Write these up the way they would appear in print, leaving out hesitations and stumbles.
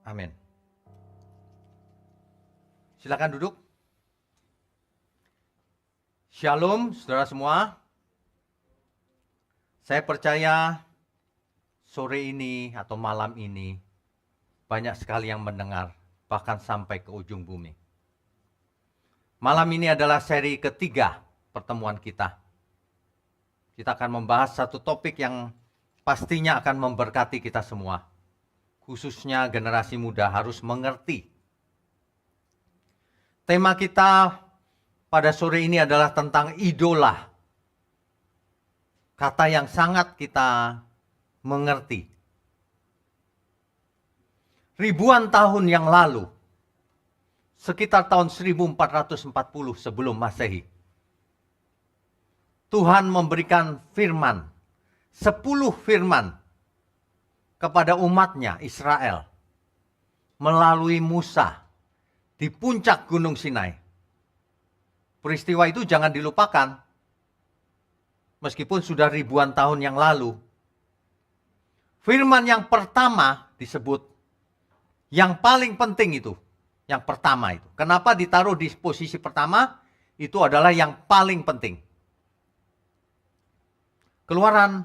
Amin. Silakan duduk. Shalom, saudara semua. Saya percaya sore ini atau malam ini banyak sekali yang mendengar, bahkan sampai ke ujung bumi. Malam ini adalah seri ketiga pertemuan kita. Kita akan membahas satu topik yang pastinya akan memberkati kita semua. Khususnya generasi muda harus mengerti. Tema kita pada sore ini adalah tentang idola. Kata yang sangat kita mengerti. Ribuan tahun yang lalu, sekitar tahun 1440 sebelum Masehi, Tuhan memberikan firman, 10 firman kepada umatnya Israel melalui Musa di puncak Gunung Sinai. Peristiwa itu jangan dilupakan, meskipun sudah ribuan tahun yang lalu. Firman yang pertama disebut, yang paling penting itu, yang pertama itu. Kenapa ditaruh di posisi pertama? Itu adalah yang paling penting. Keluaran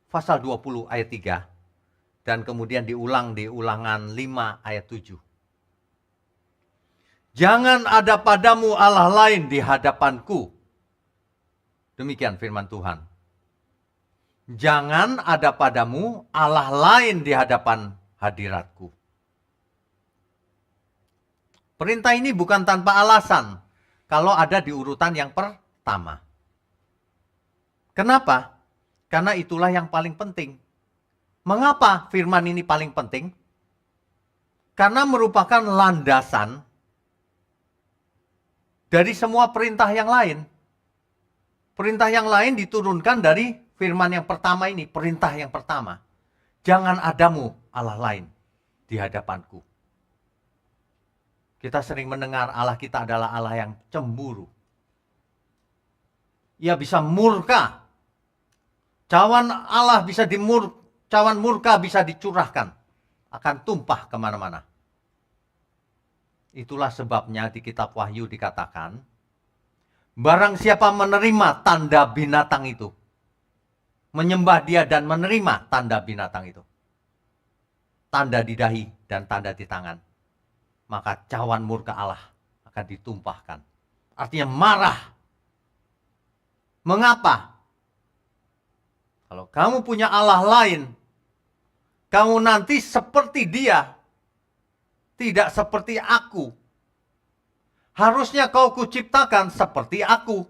pasal 20 ayat 3. Dan kemudian diulang di Ulangan 5 ayat 7. Jangan ada padamu Allah lain di hadapanku. Demikian firman Tuhan. Jangan ada padamu Allah lain di hadapan hadiratku. Perintah ini bukan tanpa alasan kalau ada di urutan yang pertama. Kenapa? Karena itulah yang paling penting. Mengapa firman ini paling penting? Karena merupakan landasan dari semua perintah yang lain. Perintah yang lain diturunkan dari firman yang pertama ini, perintah yang pertama. Jangan adamu Allah lain di hadapanku. Kita sering mendengar Allah kita adalah Allah yang cemburu. Ia bisa murka. Cawan Allah bisa cawan murka bisa dicurahkan. Akan tumpah kemana-mana. Itulah sebabnya di kitab Wahyu dikatakan, barang siapa menerima tanda binatang itu, menyembah dia dan menerima tanda binatang itu, tanda di dahi dan tanda di tangan, maka cawan murka Allah akan ditumpahkan. Artinya marah. Mengapa? Kalau kamu punya Allah lain, kamu nanti seperti dia, tidak seperti aku. Harusnya kau kuciptakan seperti aku.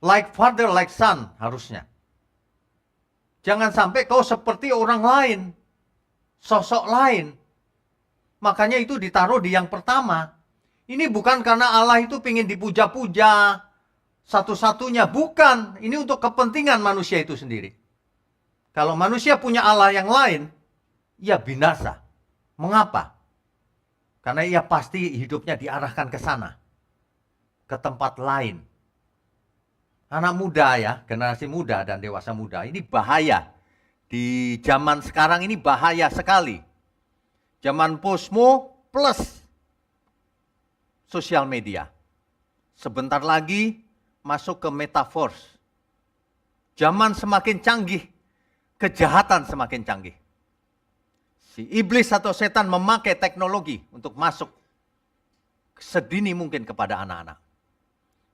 Like father, like son, harusnya. Jangan sampai kau seperti orang lain, sosok lain. Makanya itu ditaruh di yang pertama. Ini bukan karena Allah itu ingin dipuja-puja satu-satunya. Bukan. Ini untuk kepentingan manusia itu sendiri. Kalau manusia punya Allah yang lain, ia binasa. Mengapa? Karena ia pasti hidupnya diarahkan ke sana. Ke tempat lain. Anak muda ya, generasi muda dan dewasa muda, ini bahaya. Di zaman sekarang ini bahaya sekali. Zaman posmo plus sosial media. Sebentar lagi masuk ke metaverse. Zaman semakin canggih, kejahatan semakin canggih. Si iblis atau setan memakai teknologi untuk masuk sedini mungkin kepada anak-anak.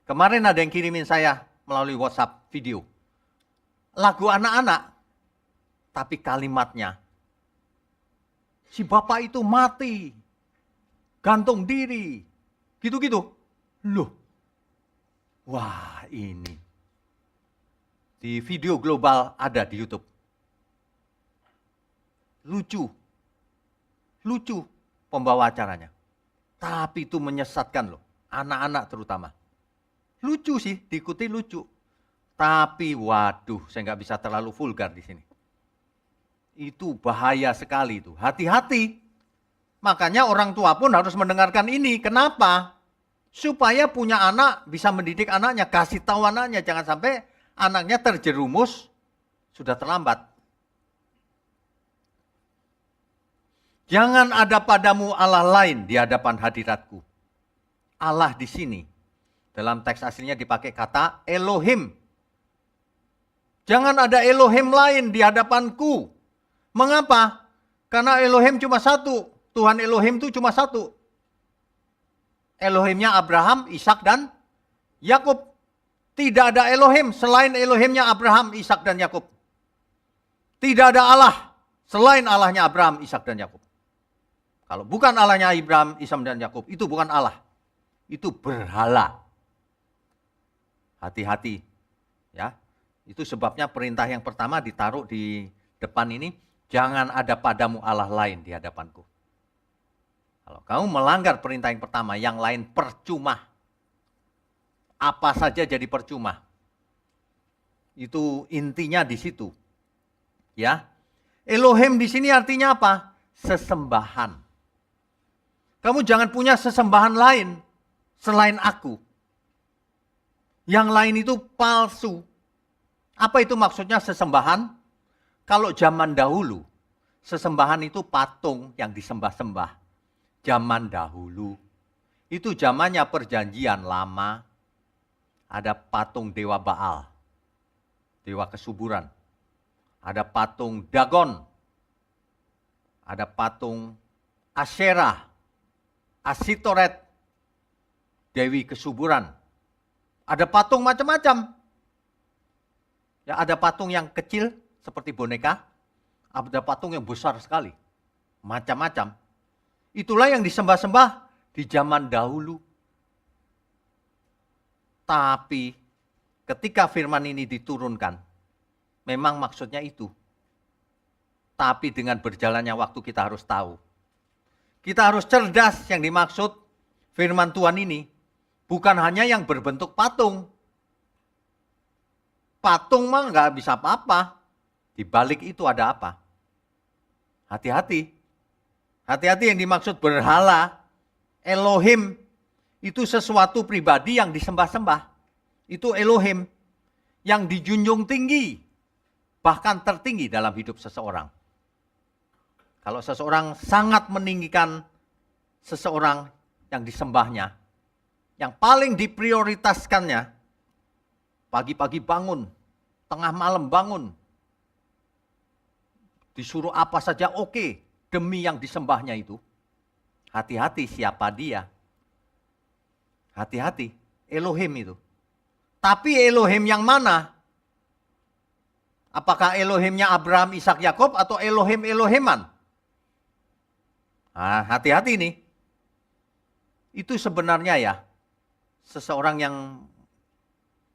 Kemarin ada yang kirimin saya melalui WhatsApp video. Lagu anak-anak, tapi kalimatnya, si bapak itu mati, gantung diri, gitu-gitu. Loh, wah ini. Di video global ada di YouTube. Lucu pembawa acaranya. Tapi itu menyesatkan loh, anak-anak terutama. Lucu sih, diikuti lucu. Tapi waduh, saya nggak bisa terlalu vulgar di sini. Itu bahaya sekali itu. Hati-hati. Makanya orang tua pun harus mendengarkan ini. Kenapa? Supaya punya anak, bisa mendidik anaknya, kasih tahu anaknya. Jangan sampai anaknya terjerumus, sudah terlambat. Jangan ada padamu Allah lain di hadapan hadiratku. Allah di sini, dalam teks aslinya dipakai kata Elohim. Jangan ada Elohim lain di hadapanku. Mengapa? Karena Elohim cuma satu. Tuhan Elohim itu cuma satu. Elohimnya Abraham, Ishak, dan Yakub. Tidak ada Elohim selain Elohimnya Abraham, Ishak, dan Yakub. Tidak ada Allah selain Allahnya Abraham, Ishak, dan Yakub. Kalau bukan Allahnya Abraham, Ishak, dan Yakub, itu bukan Allah. Itu berhala. Hati-hati. Ya. Itu sebabnya perintah yang pertama ditaruh di depan ini. Jangan ada padamu Allah lain di hadapanku. Kalau kamu melanggar perintah yang pertama, yang lain percuma. Apa saja jadi percuma. Itu intinya di situ. Ya. Elohim di sini artinya apa? Sesembahan. Kamu jangan punya sesembahan lain selain aku. Yang lain itu palsu. Apa itu maksudnya sesembahan? Kalau zaman dahulu, sesembahan itu patung yang disembah-sembah. Zaman dahulu. Itu zamannya perjanjian lama. Ada patung dewa Baal. Dewa kesuburan. Ada patung Dagon. Ada patung Asyerah. Asitoret. Dewi kesuburan. Ada patung macam-macam. Ya, ada patung yang kecil seperti boneka, ada patung yang besar sekali, macam-macam. Itulah yang disembah-sembah di zaman dahulu. Tapi ketika firman ini diturunkan, memang maksudnya itu. Tapi dengan berjalannya waktu kita harus tahu. Kita harus cerdas yang dimaksud firman Tuhan ini. Bukan hanya yang berbentuk patung. Patung mah nggak bisa apa-apa. Di balik itu ada apa? Hati-hati. Hati-hati yang dimaksud berhala, Elohim, itu sesuatu pribadi yang disembah-sembah. Itu Elohim yang dijunjung tinggi, bahkan tertinggi dalam hidup seseorang. Kalau seseorang sangat meninggikan seseorang yang disembahnya, yang paling diprioritaskannya, pagi-pagi bangun, tengah malam bangun. Disuruh apa saja oke, demi yang disembahnya itu. Hati-hati siapa dia. Hati-hati, Elohim itu. Tapi Elohim yang mana? Apakah Elohimnya Abraham, Ishak, Yakub atau Elohim-Elohiman? Nah, hati-hati nih. Itu sebenarnya ya, seseorang yang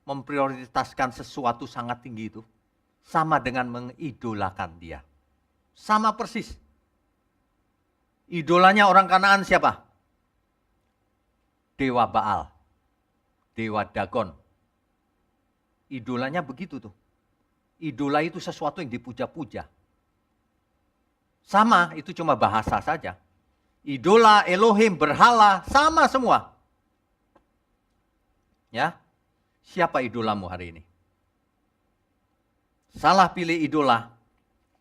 memprioritaskan sesuatu sangat tinggi itu sama dengan mengidolakan dia. Sama persis. Idolanya orang Kanaan siapa? Dewa Baal. Dewa Dagon. Idolanya begitu tuh. Idola itu sesuatu yang dipuja-puja. Sama, itu cuma bahasa saja. Idola, Elohim, berhala, sama semua. Ya. Siapa idolamu hari ini? Salah pilih idola,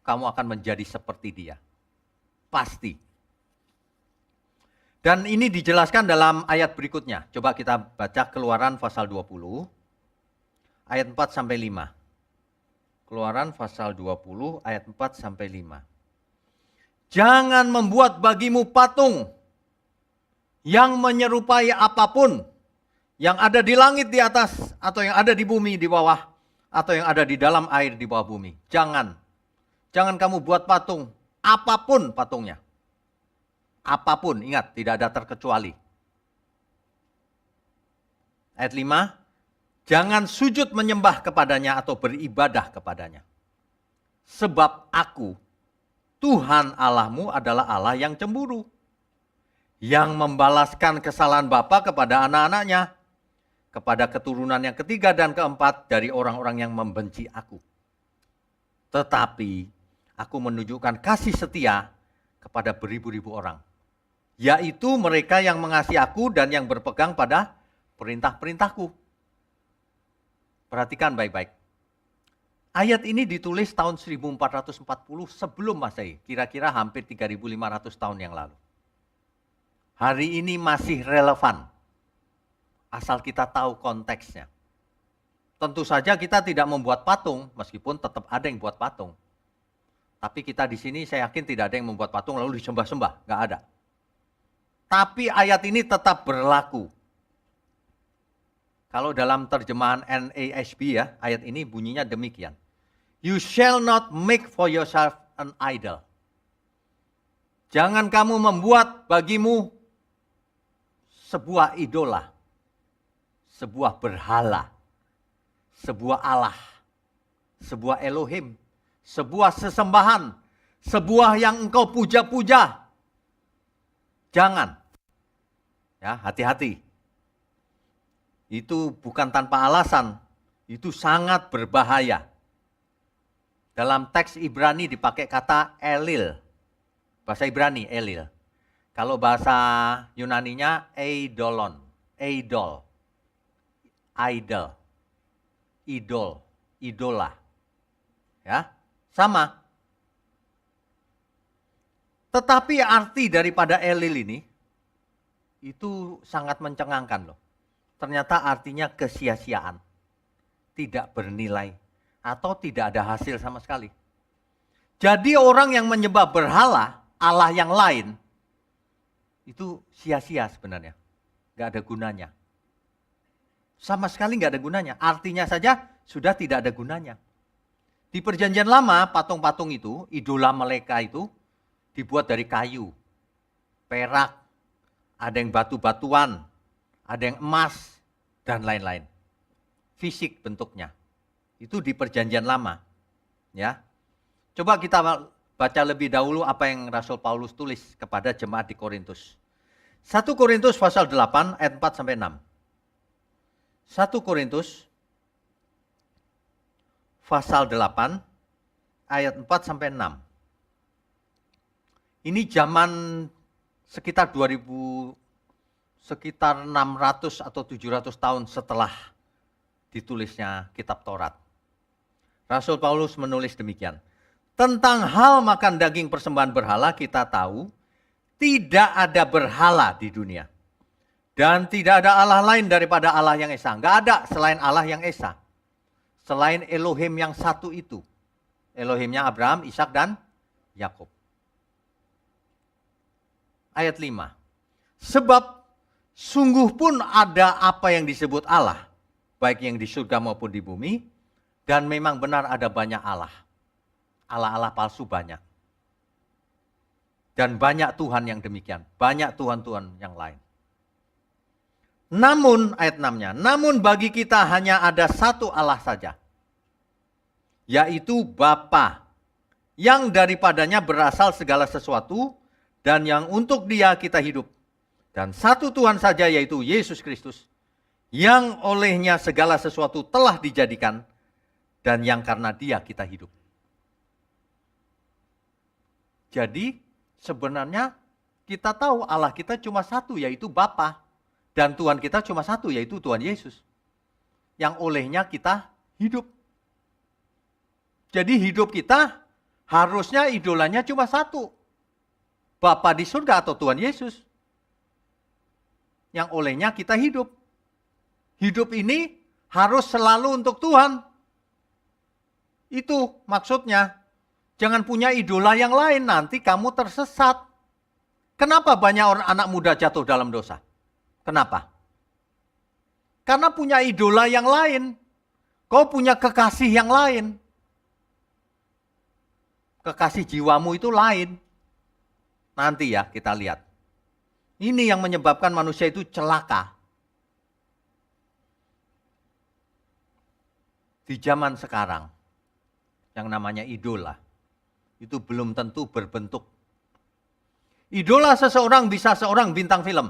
kamu akan menjadi seperti dia. Pasti. Dan ini dijelaskan dalam ayat berikutnya. Coba kita baca Keluaran pasal 20, ayat 4 sampai 5. Keluaran pasal 20, ayat 4 sampai 5. Jangan membuat bagimu patung yang menyerupai apapun yang ada di langit di atas, atau yang ada di bumi di bawah, atau yang ada di dalam air di bawah bumi. Jangan. Jangan kamu buat patung, apapun patungnya. Apapun, ingat, tidak ada terkecuali. Ayat 5, jangan sujud menyembah kepadanya atau beribadah kepadanya. Sebab aku, Tuhan Allahmu adalah Allah yang cemburu, yang membalaskan kesalahan bapa kepada anak-anaknya, kepada keturunan yang ketiga dan keempat dari orang-orang yang membenci aku. Tetapi aku menunjukkan kasih setia kepada beribu-ribu orang, yaitu mereka yang mengasihi aku dan yang berpegang pada perintah-perintahku. Perhatikan baik-baik. Ayat ini ditulis tahun 1440 sebelum Masehi, kira-kira hampir 3.500 tahun yang lalu. Hari ini masih relevan, asal kita tahu konteksnya. Tentu saja kita tidak membuat patung, meskipun tetap ada yang buat patung. Tapi kita di sini saya yakin tidak ada yang membuat patung lalu disembah-sembah, nggak ada. Tapi ayat ini tetap berlaku. Kalau dalam terjemahan NASB ya, ayat ini bunyinya demikian. You shall not make for yourself an idol. Jangan kamu membuat bagimu sebuah idola, sebuah berhala, sebuah Allah, sebuah Elohim, sebuah sesembahan, sebuah yang engkau puja-puja. Jangan. Ya, hati-hati. Itu bukan tanpa alasan, itu sangat berbahaya. Dalam teks Ibrani dipakai kata elil. Bahasa Ibrani, elil. Kalau bahasa Yunaninya, eidolon. Eidol. Idol. Idol. Idola. Ya, sama. Tetapi arti daripada elil ini, itu sangat mencengangkan loh. Ternyata artinya kesia-siaan. Tidak bernilai. Atau tidak ada hasil sama sekali. Jadi orang yang menyembah berhala, Allah yang lain, itu sia-sia sebenarnya. Gak ada gunanya. Sama sekali gak ada gunanya. Artinya saja sudah tidak ada gunanya. Di perjanjian lama, patung-patung itu, idola mereka itu, dibuat dari kayu, perak, ada yang batu-batuan, ada yang emas, dan lain-lain. Fisik bentuknya. Itu di perjanjian lama. Ya. Coba kita baca lebih dahulu apa yang Rasul Paulus tulis kepada jemaat di Korintus. 1 Korintus pasal 8 ayat 4 sampai 6. 1 Korintus pasal 8 ayat 4 sampai 6. Ini zaman sekitar 600 atau 700 tahun setelah ditulisnya kitab Taurat. Rasul Paulus menulis demikian. Tentang hal makan daging persembahan berhala kita tahu tidak ada berhala di dunia. Dan tidak ada Allah lain daripada Allah yang Esa. Enggak ada selain Allah yang Esa. Selain Elohim yang satu itu. Elohimnya Abraham, Ishak dan Yakub. Ayat 5. Sebab sungguh pun ada apa yang disebut Allah. Baik yang di surga maupun di bumi. Dan memang benar ada banyak Allah. Allah-Allah palsu banyak. Dan banyak Tuhan yang demikian. Banyak Tuhan-Tuhan yang lain. Namun, ayat 6-nya. Namun bagi kita hanya ada satu Allah saja. Yaitu Bapa. Yang daripadanya berasal segala sesuatu. Dan yang untuk Dia kita hidup. Dan satu Tuhan saja yaitu Yesus Kristus. Yang olehnya segala sesuatu telah dijadikan. Dan yang karena Dia kita hidup. Jadi sebenarnya kita tahu Allah kita cuma satu yaitu Bapa. Dan Tuhan kita cuma satu yaitu Tuhan Yesus. Yang olehnya kita hidup. Jadi hidup kita harusnya idolanya cuma satu. Bapa di surga atau Tuhan Yesus. Yang olehnya kita hidup. Hidup ini harus selalu untuk Tuhan. Itu maksudnya. Jangan punya idola yang lain, nanti kamu tersesat. Kenapa banyak orang anak muda jatuh dalam dosa? Kenapa? Karena punya idola yang lain. Kau punya kekasih yang lain. Kekasih jiwamu itu lain. Nanti ya kita lihat. Ini yang menyebabkan manusia itu celaka. Di zaman sekarang. Yang namanya idola. Itu belum tentu berbentuk. Idola seseorang bisa seorang bintang film.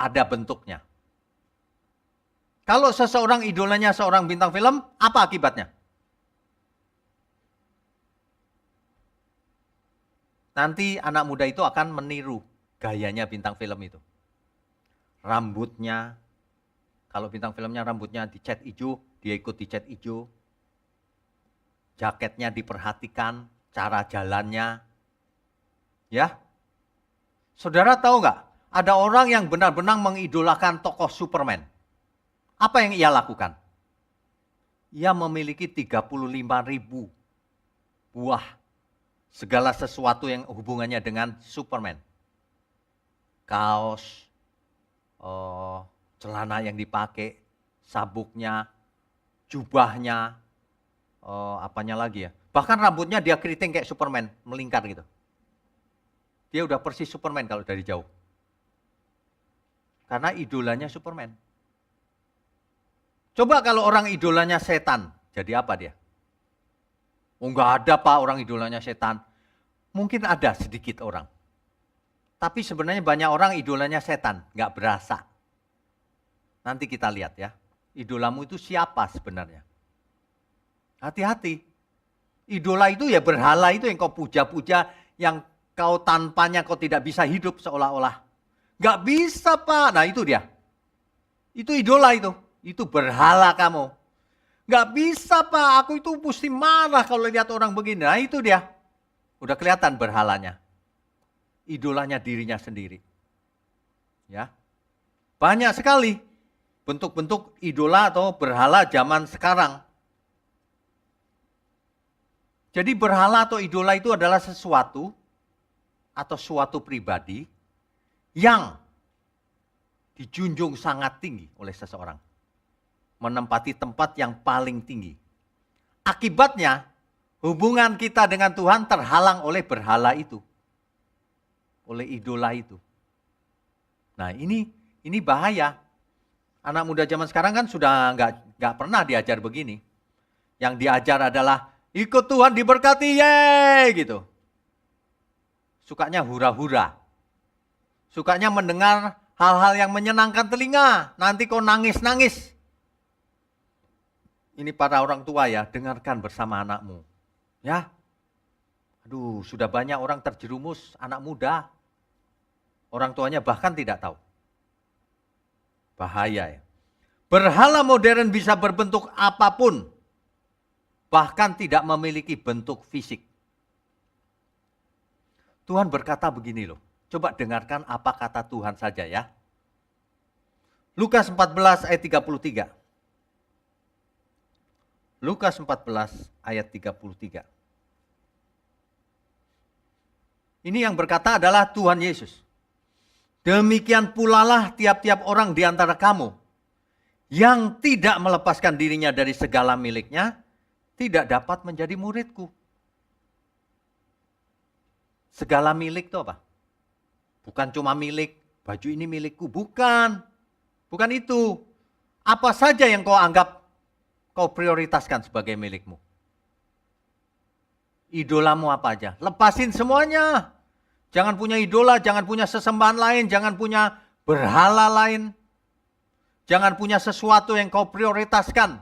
Ada bentuknya. Kalau seseorang idolanya seorang bintang film, apa akibatnya? Nanti anak muda itu akan meniru gayanya bintang film itu. Rambutnya, kalau bintang filmnya rambutnya dicat hijau, dia ikut dicat hijau. jaketnya diperhatikan, cara jalannya. Ya, saudara tahu nggak? Ada orang yang benar-benar mengidolakan tokoh Superman. Apa yang ia lakukan? Ia memiliki 35.000 buah segala sesuatu yang hubungannya dengan Superman. Kaos, celana yang dipakai, sabuknya, jubahnya, apanya lagi ya. Bahkan rambutnya dia keriting kayak Superman, melingkar gitu. Dia udah persis Superman kalau dari jauh. Karena idolanya Superman. Coba kalau orang idolanya setan, jadi apa dia? Oh, enggak ada Pak orang idolanya setan. Mungkin ada sedikit orang. Tapi sebenarnya banyak orang idolanya setan, enggak berasa. Nanti kita lihat ya, idolamu itu siapa sebenarnya? Hati-hati. Idola itu ya berhala itu yang kau puja-puja, yang kau tanpanya kau tidak bisa hidup seolah-olah. Enggak bisa Pak, nah itu dia. Itu idola itu. Itu berhala kamu. Gak bisa Pak, aku itu mesti marah kalau lihat orang begini. Nah itu dia. Udah kelihatan berhalanya. Idolanya dirinya sendiri. Ya. Banyak sekali bentuk-bentuk idola atau berhala zaman sekarang. Jadi berhala atau idola itu adalah sesuatu atau suatu pribadi yang dijunjung sangat tinggi oleh seseorang. Menempati tempat yang paling tinggi. Akibatnya, hubungan kita dengan Tuhan terhalang oleh berhala itu. Oleh idola itu. Nah ini bahaya. Anak muda zaman sekarang kan sudah nggak pernah diajar begini. Yang diajar adalah, ikut Tuhan diberkati, yeay gitu. Sukanya hura-hura. Sukanya mendengar hal-hal yang menyenangkan telinga. Nanti kau nangis-nangis. Ini para orang tua ya, dengarkan bersama anakmu. Ya. Aduh, sudah banyak orang terjerumus, anak muda. Orang tuanya bahkan tidak tahu. Bahaya ya. Berhala modern bisa berbentuk apapun. Bahkan tidak memiliki bentuk fisik. Tuhan berkata begini loh. Coba dengarkan apa kata Tuhan saja ya. Lukas 14 ayat 33. Lukas 14 ayat 33. Ini yang berkata adalah Tuhan Yesus. Demikian pula lah tiap-tiap orang di antara kamu yang tidak melepaskan dirinya dari segala miliknya, tidak dapat menjadi muridku. Segala milik itu apa? Bukan cuma milik, baju ini milikku. Bukan. Bukan itu. Apa saja yang kau anggap kau prioritaskan sebagai milikmu. Idolamu apa aja? Lepasin semuanya. Jangan punya idola, jangan punya sesembahan lain, jangan punya berhala lain. Jangan punya sesuatu yang kau prioritaskan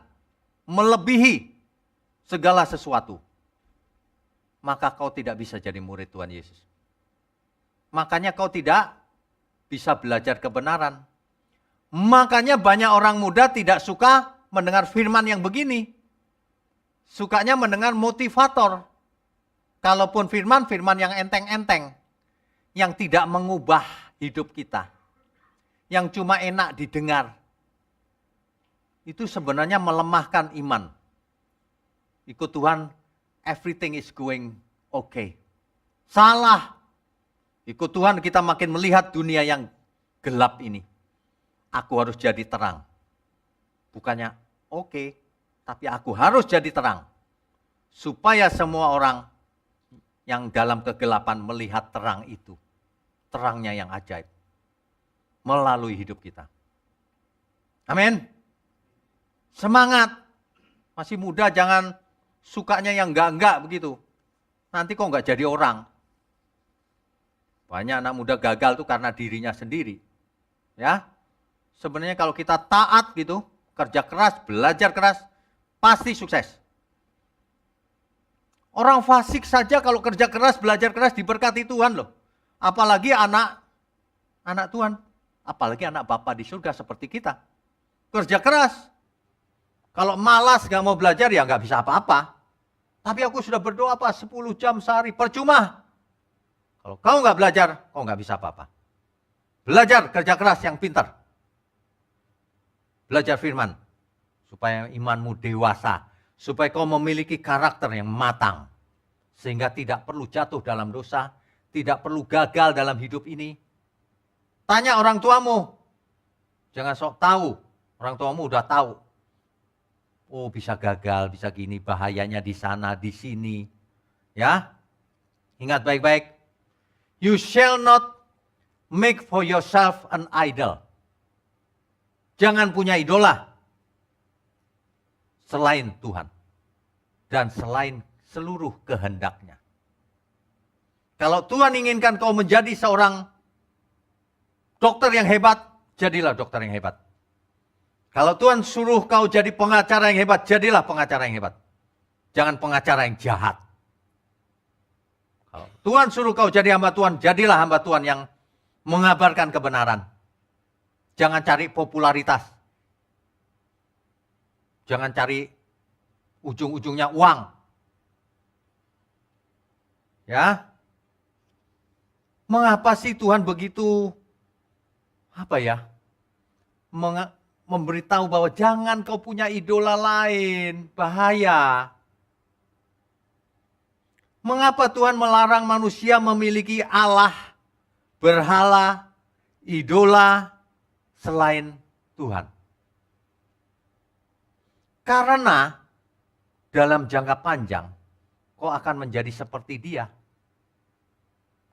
melebihi segala sesuatu. Maka kau tidak bisa jadi murid Tuhan Yesus. Makanya kau tidak bisa belajar kebenaran. Makanya banyak orang muda tidak suka mendengar firman yang begini. Sukanya mendengar motivator. Kalaupun firman yang enteng-enteng. Yang tidak mengubah hidup kita. Yang cuma enak didengar. Itu sebenarnya melemahkan iman. Ikut Tuhan, everything is going okay. Salah. Ikut Tuhan kita makin melihat dunia yang gelap ini. Aku harus jadi terang. Bukannya oke, tapi aku harus jadi terang. Supaya semua orang yang dalam kegelapan melihat terang itu. Terangnya yang ajaib. Melalui hidup kita. Amin. Semangat. Masih muda jangan sukanya yang enggak-enggak begitu. Nanti kok enggak jadi orang. Banyak anak muda gagal tuh karena dirinya sendiri. Ya. Sebenarnya kalau kita taat gitu, kerja keras, belajar keras, pasti sukses. Orang fasik saja kalau kerja keras, belajar keras diberkati Tuhan loh. Apalagi anak Tuhan. Apalagi anak Bapa di surga seperti kita. Kerja keras. Kalau malas gak mau belajar ya gak bisa apa-apa. Tapi aku sudah berdoa Pak 10 jam sehari, percuma. Kalau kau nggak belajar, kau nggak bisa apa-apa. Belajar kerja keras yang pintar. Belajar firman. Supaya imanmu dewasa. Supaya kau memiliki karakter yang matang. Sehingga tidak perlu jatuh dalam dosa. Tidak perlu gagal dalam hidup ini. Tanya orang tuamu. Jangan sok tahu. Orang tuamu udah tahu. Oh bisa gagal, bisa gini. Bahayanya di sana, di sini. Ya. Ingat baik-baik. You shall not make for yourself an idol. Jangan punya idola selain Tuhan dan selain seluruh kehendaknya. Kalau Tuhan inginkan kau menjadi seorang dokter yang hebat, jadilah dokter yang hebat. Kalau Tuhan suruh kau jadi pengacara yang hebat, jadilah pengacara yang hebat. Jangan pengacara yang jahat. Kalau Tuhan suruh kau jadi hamba Tuhan, jadilah hamba Tuhan yang mengabarkan kebenaran. Jangan cari popularitas. Jangan cari ujung-ujungnya uang. Ya. Mengapa sih Tuhan begitu memberitahu bahwa jangan kau punya idola lain, bahaya. Mengapa Tuhan melarang manusia memiliki Allah, berhala, idola selain Tuhan? Karena dalam jangka panjang kau akan menjadi seperti dia.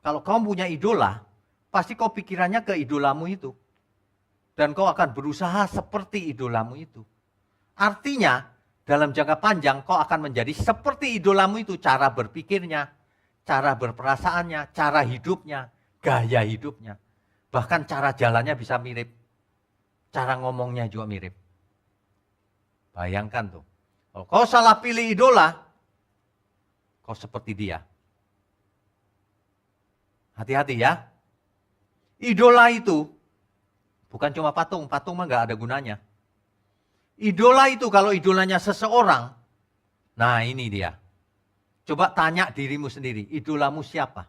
Kalau kau punya idola, pasti kau pikirannya ke idolamu itu. Dan kau akan berusaha seperti idolamu itu. Artinya, dalam jangka panjang kau akan menjadi seperti idolamu itu. Cara berpikirnya, cara berperasaannya, cara hidupnya, gaya hidupnya. Bahkan cara jalannya bisa mirip. Cara ngomongnya juga mirip. Bayangkan tuh. Kalau kau salah pilih idola, kau seperti dia. Hati-hati ya. Idola itu bukan cuma patung. Patung mah gak ada gunanya. Idola itu kalau idolanya seseorang, nah ini dia. Coba tanya dirimu sendiri, idolamu siapa?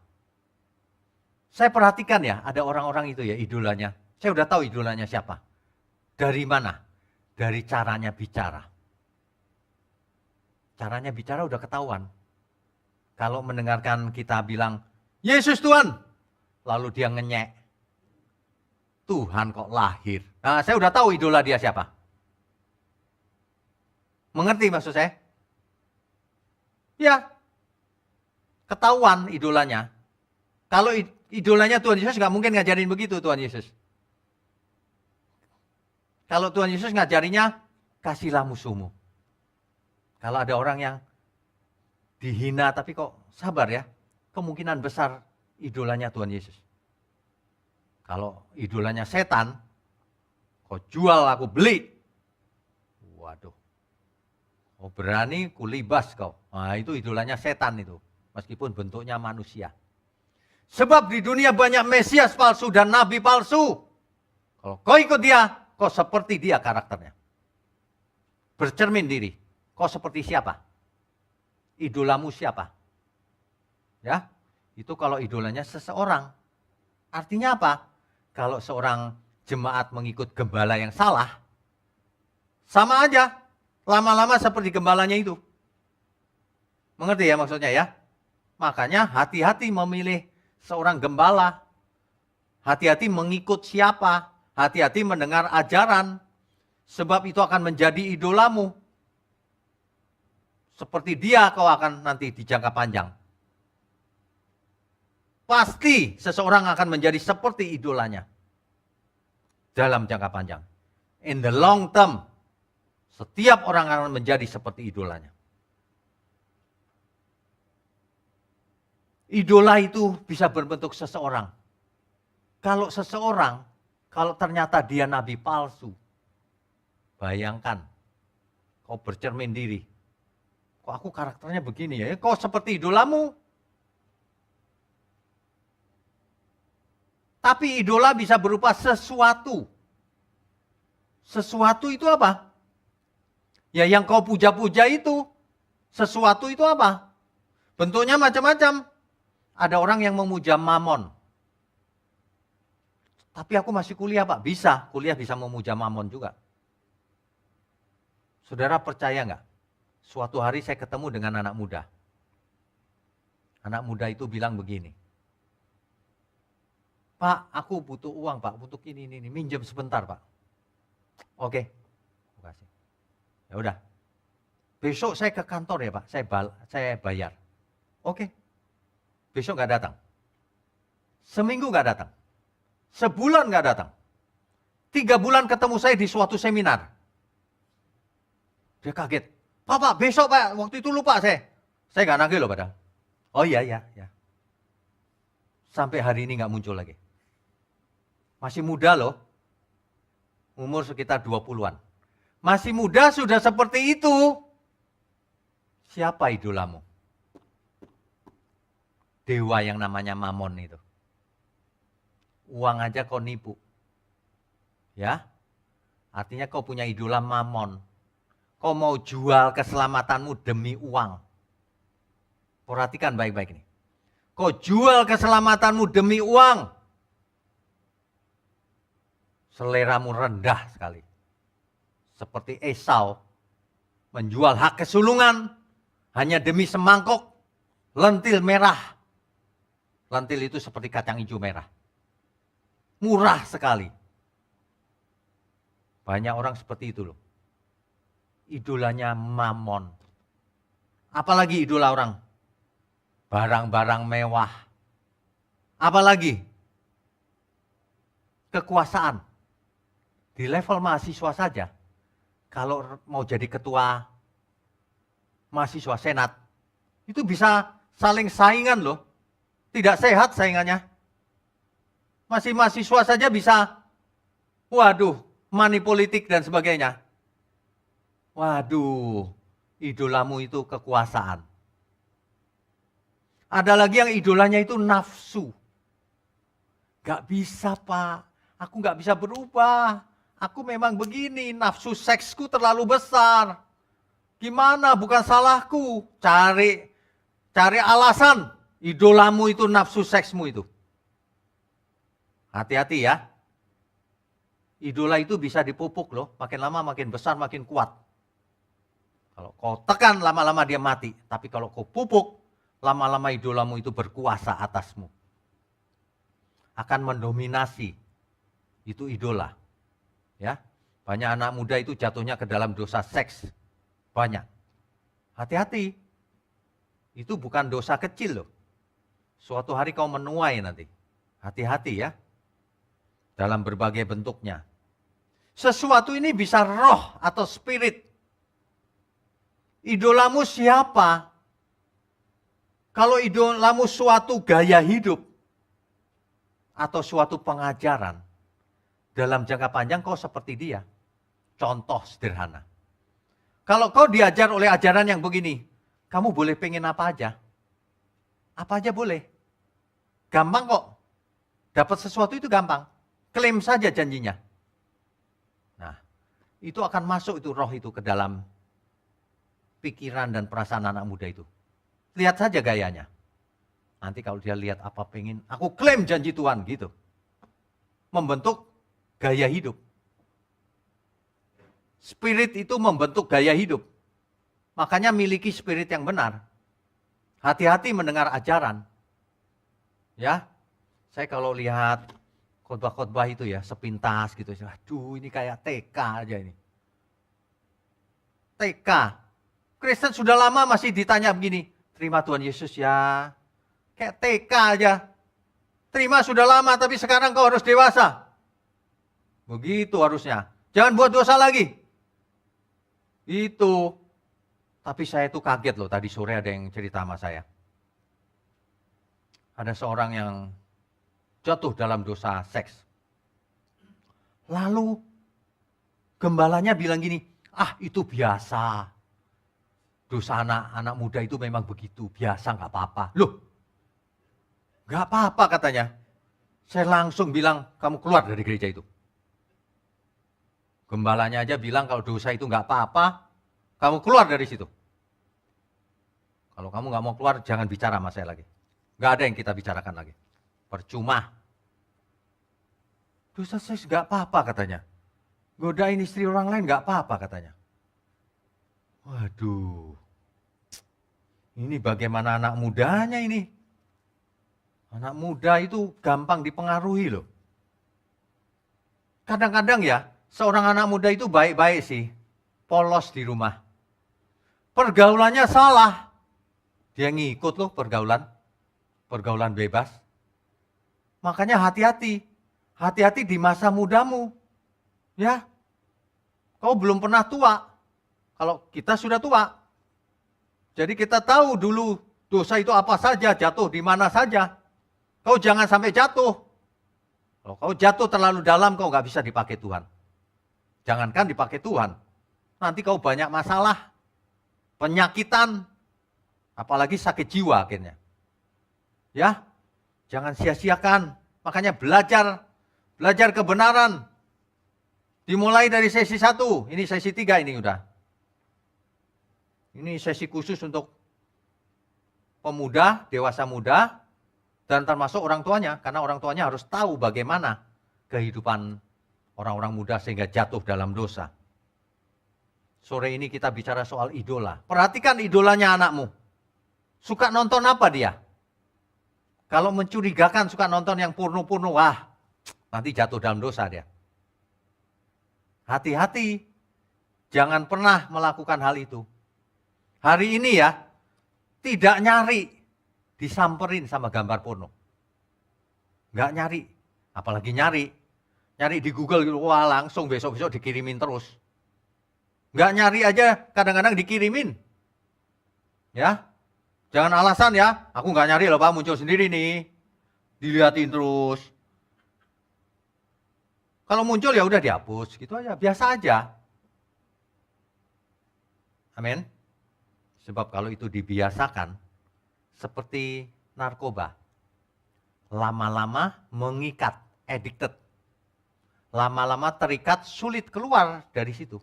Saya perhatikan ya, ada orang-orang itu ya idolanya. Saya udah tahu idolanya siapa. Dari mana? Dari caranya bicara. Caranya bicara udah ketahuan. Kalau mendengarkan kita bilang, Yesus Tuhan. Lalu dia ngenyek. Tuhan kok lahir. Nah saya udah tahu idola dia siapa. Mengerti maksud saya? Ya. Ketahuan idolanya. Kalau idolanya Tuhan Yesus nggak mungkin ngajarin begitu Tuhan Yesus. Kalau Tuhan Yesus ngajarinya, kasihlah musuhmu. Kalau ada orang yang dihina tapi kok sabar ya. Kemungkinan besar idolanya Tuhan Yesus. Kalau idolanya setan, kau jual aku beli. Waduh. Kau berani kulibas kau. Nah itu idolanya setan itu. Meskipun bentuknya manusia. Sebab di dunia banyak Mesias palsu dan Nabi palsu. Kalau kau ikut dia, kau seperti dia karakternya. Bercermin diri. Kau seperti siapa? Idolamu siapa? Ya, itu kalau idolanya seseorang. Artinya apa? Kalau seorang jemaat mengikut gembala yang salah, sama aja. Lama-lama seperti gembalanya itu. Mengerti ya maksudnya ya? Makanya hati-hati memilih seorang gembala. Hati-hati mengikut siapa. Hati-hati mendengar ajaran. Sebab itu akan menjadi idolamu. Seperti dia kau akan nanti di jangka panjang. Pasti seseorang akan menjadi seperti idolanya. Dalam jangka panjang. In the long term. Setiap orang akan menjadi seperti idolanya. Idola itu bisa berbentuk seseorang. Kalau seseorang, kalau ternyata dia nabi palsu. Bayangkan. Kau bercermin diri. Kok aku karakternya begini ya? Kau seperti idolamu. Tapi idola bisa berupa sesuatu. Sesuatu itu apa? Ya yang kau puja-puja itu. Sesuatu itu apa? Bentuknya macam-macam. Ada orang yang memuja mamon. Tapi aku masih kuliah Pak, bisa. Kuliah bisa memuja mamon juga. Saudara percaya nggak? Suatu hari saya ketemu dengan anak muda. Anak muda itu bilang begini. Pak, aku butuh uang Pak, untuk ini, minjem sebentar Pak. Oke, aku kasih. Ya udah. Besok saya ke kantor ya Pak, saya bayar. Oke. Besok nggak datang. Seminggu nggak datang. Sebulan nggak datang. 3 bulan ketemu saya di suatu seminar. Dia kaget. Pak, besok Pak, waktu itu lupa saya. Saya nggak nagih loh padahal. Oh iya. Sampai hari ini nggak muncul lagi. Masih muda loh. Umur sekitar 20-an. Masih muda sudah seperti itu. Siapa idolamu? Dewa yang namanya Mamon itu. Uang aja kau nipu. Ya. Artinya kau punya idola Mamon. Kau mau jual keselamatanmu demi uang. Perhatikan baik-baik ini. Kau jual keselamatanmu demi uang. Seleramu rendah sekali. Seperti Esau menjual hak kesulungan hanya demi semangkok lentil merah. Lentil itu seperti kacang hijau merah. Murah sekali. Banyak orang seperti itu loh. Idolanya Mamon. Apalagi idola orang? Barang-barang mewah. Apalagi? Kekuasaan. Di level mahasiswa saja. Kalau mau jadi ketua mahasiswa senat. Itu bisa saling saingan loh. Tidak sehat saingannya. Masih mahasiswa saja bisa. Waduh, money politik dan sebagainya. Waduh, idolamu itu kekuasaan. Ada lagi yang idolanya itu nafsu. Gak bisa Pak, aku gak bisa berubah. Aku memang begini, nafsu seksku terlalu besar. Gimana, bukan salahku. Cari alasan, idolamu itu nafsu seksmu itu. Hati-hati ya. Idola itu bisa dipupuk loh, makin lama makin besar, makin kuat. Kalau kau tekan, lama-lama dia mati. Tapi kalau kau pupuk, lama-lama idolamu itu berkuasa atasmu. Akan mendominasi. Itu idola. Ya, banyak anak muda itu jatuhnya ke dalam dosa seks. Banyak. Hati-hati. Itu bukan dosa kecil loh. Suatu hari kau menuai nanti. Hati-hati ya. Dalam berbagai bentuknya. Sesuatu ini bisa roh atau spirit. Idolamu siapa? Kalau idolamu suatu gaya hidup atau suatu pengajaran, dalam jangka panjang kau seperti dia. Contoh sederhana. Kalau kau diajar oleh ajaran yang begini, kamu boleh pengen apa aja. Apa aja boleh. Gampang kok. Dapat sesuatu itu gampang. Klaim saja janjinya. Nah, itu akan masuk itu roh itu ke dalam pikiran dan perasaan anak muda itu. Lihat saja gayanya. Nanti kalau dia lihat apa pengen, aku klaim janji Tuhan gitu. Membentuk gaya hidup. Spirit itu membentuk gaya hidup. Makanya miliki spirit yang benar. Hati-hati mendengar ajaran. Ya, saya kalau lihat khotbah-khotbah itu ya, sepintas gitu. Aduh, ini kayak TK aja ini. TK. Kristen sudah lama masih ditanya begini, terima Tuhan Yesus ya. Kayak TK aja. Terima sudah lama, tapi sekarang kau harus dewasa. Begitu harusnya. Jangan buat dosa lagi. Itu. Tapi saya tuh kaget loh, tadi sore ada yang cerita sama saya. Ada seorang yang jatuh dalam dosa seks. Lalu gembalanya bilang gini, itu biasa. Dosa anak muda itu memang begitu, biasa gak apa-apa. Loh, gak apa-apa katanya. Saya langsung bilang, kamu keluar dari gereja itu. Gembalanya aja bilang kalau dosa itu gak apa-apa, kamu keluar dari situ. Kalau kamu nggak mau keluar, jangan bicara sama saya lagi. Nggak ada yang kita bicarakan lagi. Percuma. Dosa seks nggak apa-apa katanya. Godain istri orang lain nggak apa-apa katanya. Waduh. Ini bagaimana anak mudanya ini? Anak muda itu gampang dipengaruhi loh. Kadang-kadang ya, seorang anak muda itu baik-baik sih. Polos di rumah. Pergaulannya salah. Dia ngikut loh pergaulan. Pergaulan bebas. Makanya hati-hati. Hati-hati di masa mudamu. Ya. Kau belum pernah tua. Kalau kita sudah tua. Jadi kita tahu dulu dosa itu apa saja, jatuh di mana saja. Kau jangan sampai jatuh. Kalau kau jatuh terlalu dalam, kau nggak bisa dipakai Tuhan. Jangankan dipakai Tuhan. Nanti kau banyak masalah. Penyakitan. Apalagi sakit jiwa akhirnya. Ya, jangan sia-siakan. Makanya belajar kebenaran. Dimulai dari sesi 1, ini sesi 3 ini udah. Ini sesi khusus untuk pemuda, dewasa muda, dan termasuk orang tuanya. Karena orang tuanya harus tahu bagaimana kehidupan orang-orang muda sehingga jatuh dalam dosa. Sore ini kita bicara soal idola. Perhatikan idolanya anakmu. Suka nonton apa dia? Kalau mencurigakan suka nonton yang porno-porno, wah nanti jatuh dalam dosa dia. Hati-hati, jangan pernah melakukan hal itu. Hari ini ya, tidak nyari disamperin sama gambar porno. Nggak nyari, apalagi nyari di Google, wah langsung besok-besok dikirimin terus. Nggak nyari aja kadang-kadang dikirimin. Ya. Jangan alasan ya, aku nggak nyari loh Pak, muncul sendiri nih. Dilihatin terus. Kalau muncul ya udah dihapus, gitu aja, biasa aja. Amin. Sebab kalau itu dibiasakan, seperti narkoba. Lama-lama mengikat, addicted. Lama-lama terikat, sulit keluar dari situ.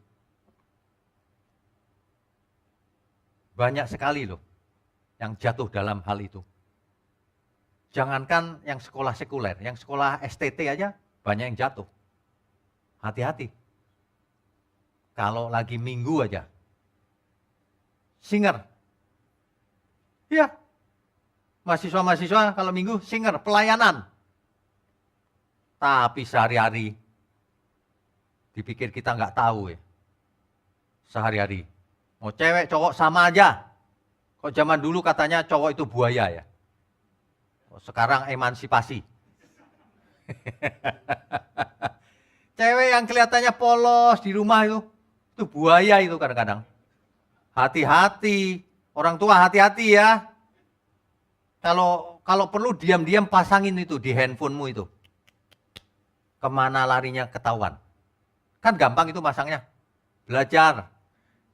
Banyak sekali loh yang jatuh dalam hal itu. Jangankan yang sekolah sekuler, yang sekolah STT aja banyak yang jatuh. Hati-hati. Kalau lagi minggu aja. Singer. Iya. Mahasiswa-mahasiswa kalau minggu singer, pelayanan. Tapi sehari-hari dipikir kita nggak tahu ya. Sehari-hari. Mau cewek, cowok sama aja. Kok zaman dulu katanya cowok itu buaya ya. Sekarang emansipasi. Cewek yang kelihatannya polos di rumah itu buaya itu kadang-kadang. Hati-hati, orang tua hati-hati ya. Kalau perlu diam-diam pasangin itu di handphonemu itu. Kemana larinya ketahuan. Kan gampang itu masangnya. Belajar.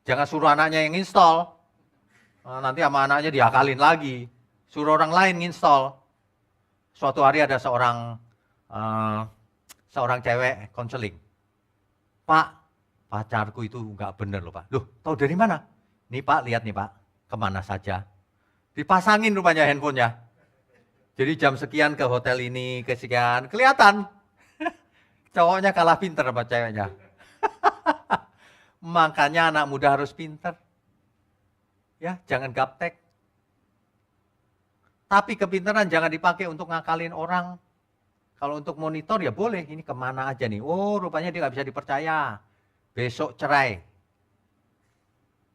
Jangan suruh anaknya yang install. Nanti sama anaknya diakalin lagi. Suruh orang lain install. Suatu hari ada seorang cewek konseling. Pak, pacarku itu nggak bener loh Pak. Loh, tahu dari mana? Nih Pak, lihat nih Pak, kemana saja. Dipasangin rupanya handphonenya. Jadi jam sekian ke hotel ini, ke sekian, kelihatan. Cowoknya kalah pinter sama ceweknya. Makanya anak muda harus pinter. Ya, jangan gaptek. Tapi kepintaran jangan dipakai untuk ngakalin orang. Kalau untuk monitor ya boleh, ini kemana aja nih. Oh, rupanya dia nggak bisa dipercaya. Besok cerai.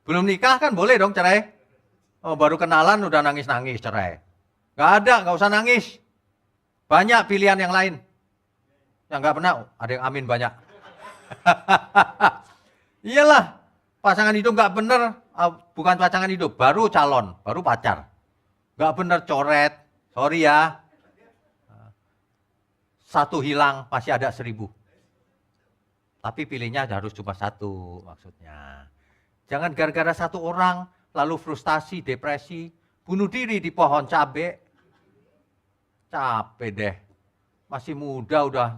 Belum nikah kan boleh dong cerai. Oh, baru kenalan udah nangis-nangis cerai. Nggak ada, nggak usah nangis. Banyak pilihan yang lain. Yang nggak pernah, ada yang amin banyak. Iyalah, pasangan hidup nggak bener, bukan pasangan hidup, baru calon, baru pacar. Nggak bener coret, sorry ya. Satu hilang, masih ada 1000. Tapi pilihnya harus cuma satu maksudnya. Jangan gara-gara satu orang, lalu frustasi, depresi, bunuh diri di pohon cabe. Capek deh. Masih muda udah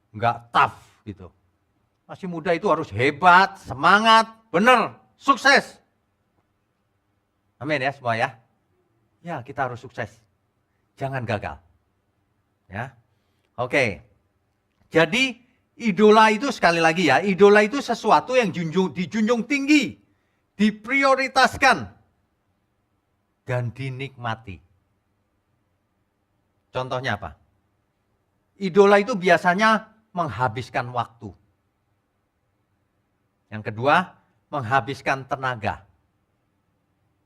nggak tough gitu. Masih muda itu harus hebat, semangat, bener, sukses. Amin ya semua ya. Ya, kita harus sukses. Jangan gagal. Ya. Oke. Jadi idola itu sekali lagi ya, idola itu sesuatu yang dijunjung tinggi, diprioritaskan, dan dinikmati. Contohnya apa? Idola itu biasanya menghabiskan waktu. Yang kedua, menghabiskan tenaga.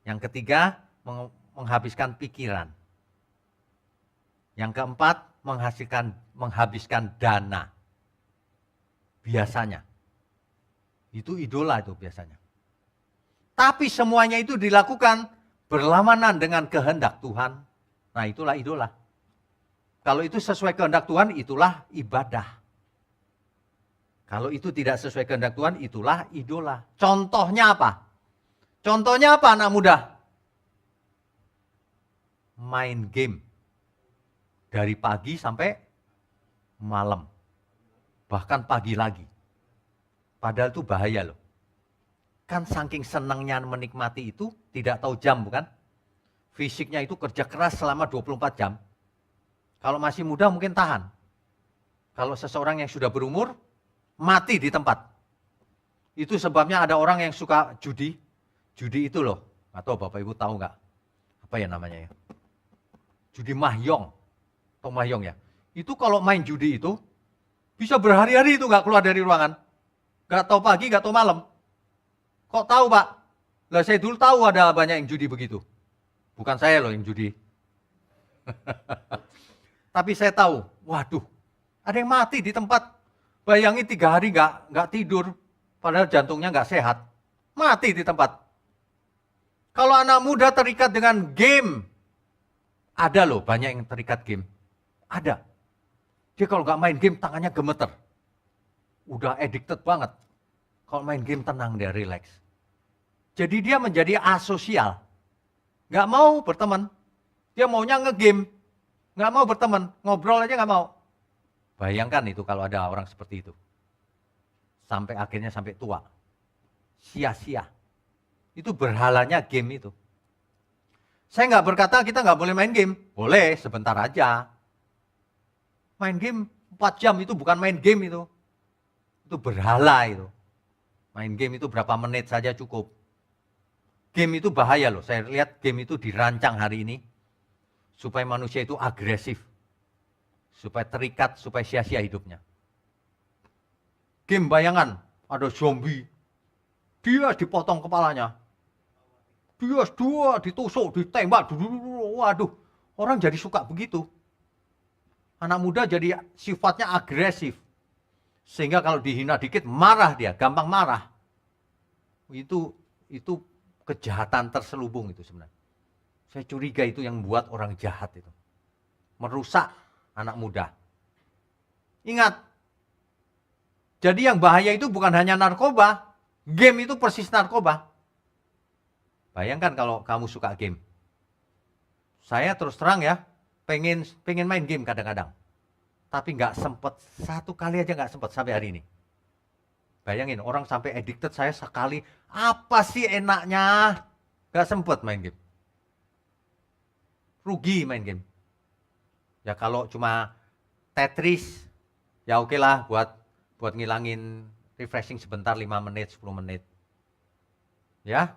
Yang ketiga, menghabiskan pikiran. Yang keempat, menghabiskan dana. Biasanya. Itu idola itu biasanya. Tapi semuanya itu dilakukan berlawanan dengan kehendak Tuhan. Nah, itulah idola. Kalau itu sesuai kehendak Tuhan, itulah ibadah. Kalau itu tidak sesuai kehendak Tuhan, itulah idola. Contohnya apa? Contohnya apa anak muda? Main game. Dari pagi sampai malam. Bahkan pagi lagi. Padahal itu bahaya loh. Kan saking senangnya menikmati itu, tidak tahu jam bukan? Fisiknya itu kerja keras selama 24 jam. Kalau masih muda mungkin tahan. Kalau seseorang yang sudah berumur, mati di tempat. Itu sebabnya ada orang yang suka judi. Judi itu loh, atau Bapak Ibu tahu nggak? Apa ya namanya ya? Judi mahjong. Atau mahjong ya. Itu kalau main judi itu, bisa berhari-hari itu nggak keluar dari ruangan. Nggak tahu pagi, nggak tahu malam. Kok tahu Pak? Lah saya dulu tahu ada banyak yang judi begitu. Bukan saya loh yang judi. Tapi saya tahu, waduh, ada yang mati di tempat. Bayangin 3 hari nggak tidur, padahal jantungnya nggak sehat. Mati di tempat. Kalau anak muda terikat dengan game, ada loh banyak yang terikat game. Ada. Dia kalau nggak main game tangannya gemeter. Udah addicted banget. Kalau main game tenang dia, relax. Jadi dia menjadi asosial. Nggak mau berteman. Dia maunya nge-game. Nggak mau berteman, ngobrol aja nggak mau. Bayangkan itu kalau ada orang seperti itu. Sampai akhirnya sampai tua. Sia-sia. Itu berhalanya game itu. Saya nggak berkata kita nggak boleh main game. Boleh, sebentar aja. Main game 4 jam itu bukan main game itu. Itu berhala itu. Main game itu berapa menit saja cukup. Game itu bahaya loh. Saya lihat game itu dirancang hari ini. Supaya manusia itu agresif. Supaya terikat, supaya sia-sia hidupnya. Game bayangan, ada zombie. Dia dipotong kepalanya. Dia ditusuk, ditembak. Waduh, orang jadi suka begitu. Anak muda jadi sifatnya agresif. Sehingga kalau dihina dikit, marah dia, gampang marah. Itu kejahatan terselubung itu sebenarnya. Saya curiga itu yang buat orang jahat itu. Merusak anak muda. Ingat, jadi yang bahaya itu bukan hanya narkoba. Game itu persis narkoba. Bayangkan kalau kamu suka game. Saya terus terang ya, pengen main game kadang-kadang. Tapi nggak sempet, 1 kali aja nggak sempet sampai hari ini. Bayangin, orang sampai addicted saya sekali, apa sih enaknya? Nggak sempet main game. Rugi main game. Ya kalau cuma Tetris, ya oke lah buat ngilangin refreshing sebentar 5 menit, 10 menit. Ya,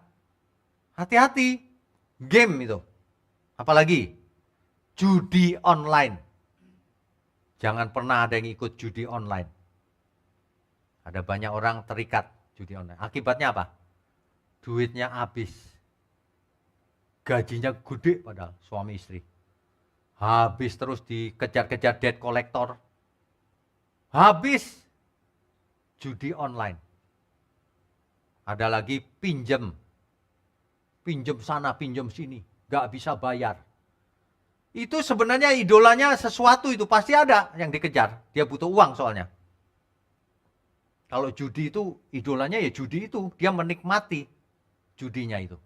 hati-hati. Game itu. Apalagi judi online. Jangan pernah ada yang ikut judi online. Ada banyak orang terikat judi online. Akibatnya apa? Duitnya habis. Gajinya gede padahal suami istri. Habis terus dikejar-kejar debt collector. Habis judi online. Ada lagi pinjem. Pinjem sana, pinjem sini. Gak bisa bayar. Itu sebenarnya idolanya sesuatu itu pasti ada yang dikejar. Dia butuh uang soalnya. Kalau judi itu, idolanya ya judi itu. Dia menikmati judinya itu.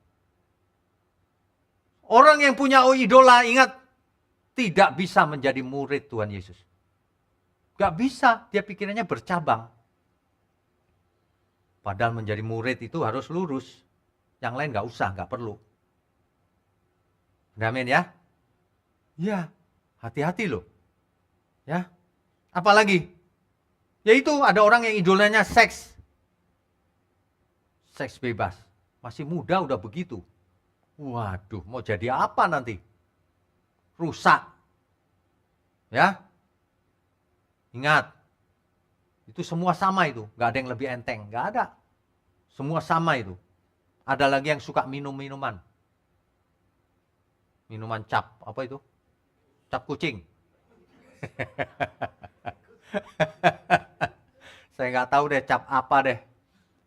Orang yang punya idola, ingat, tidak bisa menjadi murid Tuhan Yesus. Gak bisa, dia pikirannya bercabang. Padahal menjadi murid itu harus lurus. Yang lain gak usah, gak perlu. Amin ya. Ya, hati-hati loh. Ya. Apalagi? Yaitu ada orang yang idolanya seks. Seks bebas. Masih muda udah begitu. Waduh, mau jadi apa nanti? Rusak. Ya. Ingat. Itu semua sama itu. Gak ada yang lebih enteng. Gak ada. Semua sama itu. Ada lagi yang suka minum-minuman. Minuman cap. Apa itu? Cap kucing. Saya nggak tahu deh cap apa deh.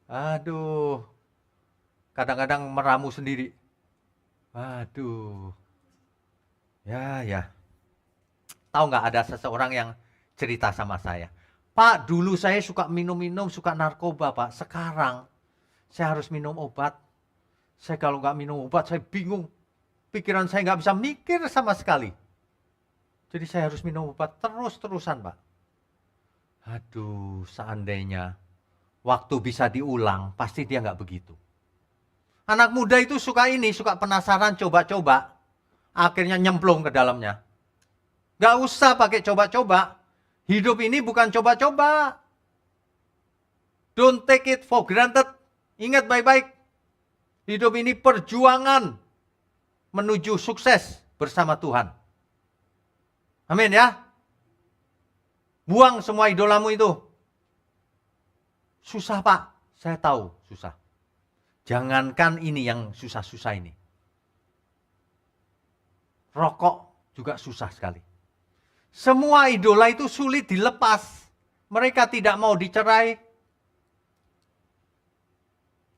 Aduh. Kadang-kadang meramu sendiri. Aduh. Ya. Tahu nggak ada seseorang yang cerita sama saya. Pak, dulu saya suka minum-minum, suka narkoba, Pak. Sekarang saya harus minum obat. Saya kalau nggak minum obat, saya bingung. Pikiran saya nggak bisa mikir sama sekali. Jadi saya harus minum obat terus-terusan, Pak. Aduh, seandainya waktu bisa diulang, pasti dia nggak begitu. Anak muda itu suka ini, suka penasaran, coba-coba. Akhirnya nyemplung ke dalamnya. Nggak usah pakai coba-coba. Hidup ini bukan coba-coba. Don't take it for granted. Ingat baik-baik. Hidup ini perjuangan menuju sukses bersama Tuhan. Amin ya. Buang semua idolamu itu. Susah Pak, saya tahu susah. Jangankan ini yang susah-susah ini. Rokok juga susah sekali. Semua idola itu sulit dilepas. Mereka tidak mau dicerai.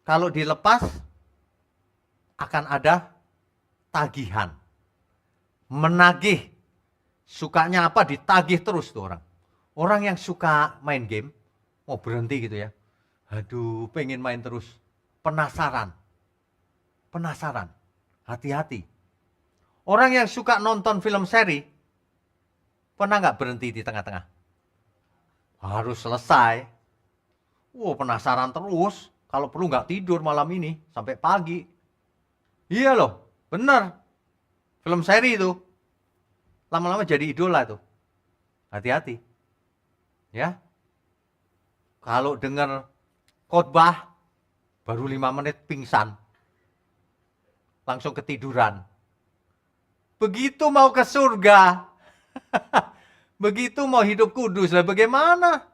Kalau dilepas, akan ada tagihan. Menagih. Sukanya apa? Ditagih terus tuh orang. Orang yang suka main game, mau berhenti gitu ya. Aduh, pengen main terus. Penasaran. Penasaran. Hati-hati. Orang yang suka nonton film seri, pernah nggak berhenti di tengah-tengah? Harus selesai. Penasaran terus. Kalau perlu nggak tidur malam ini, sampai pagi. Iya loh, bener. Film seri itu. Lama-lama jadi idola tuh. Hati-hati. Ya. Kalau dengar khotbah, baru 5 menit pingsan. Langsung ketiduran. Begitu mau ke surga. Begitu mau hidup kudus. Lah bagaimana?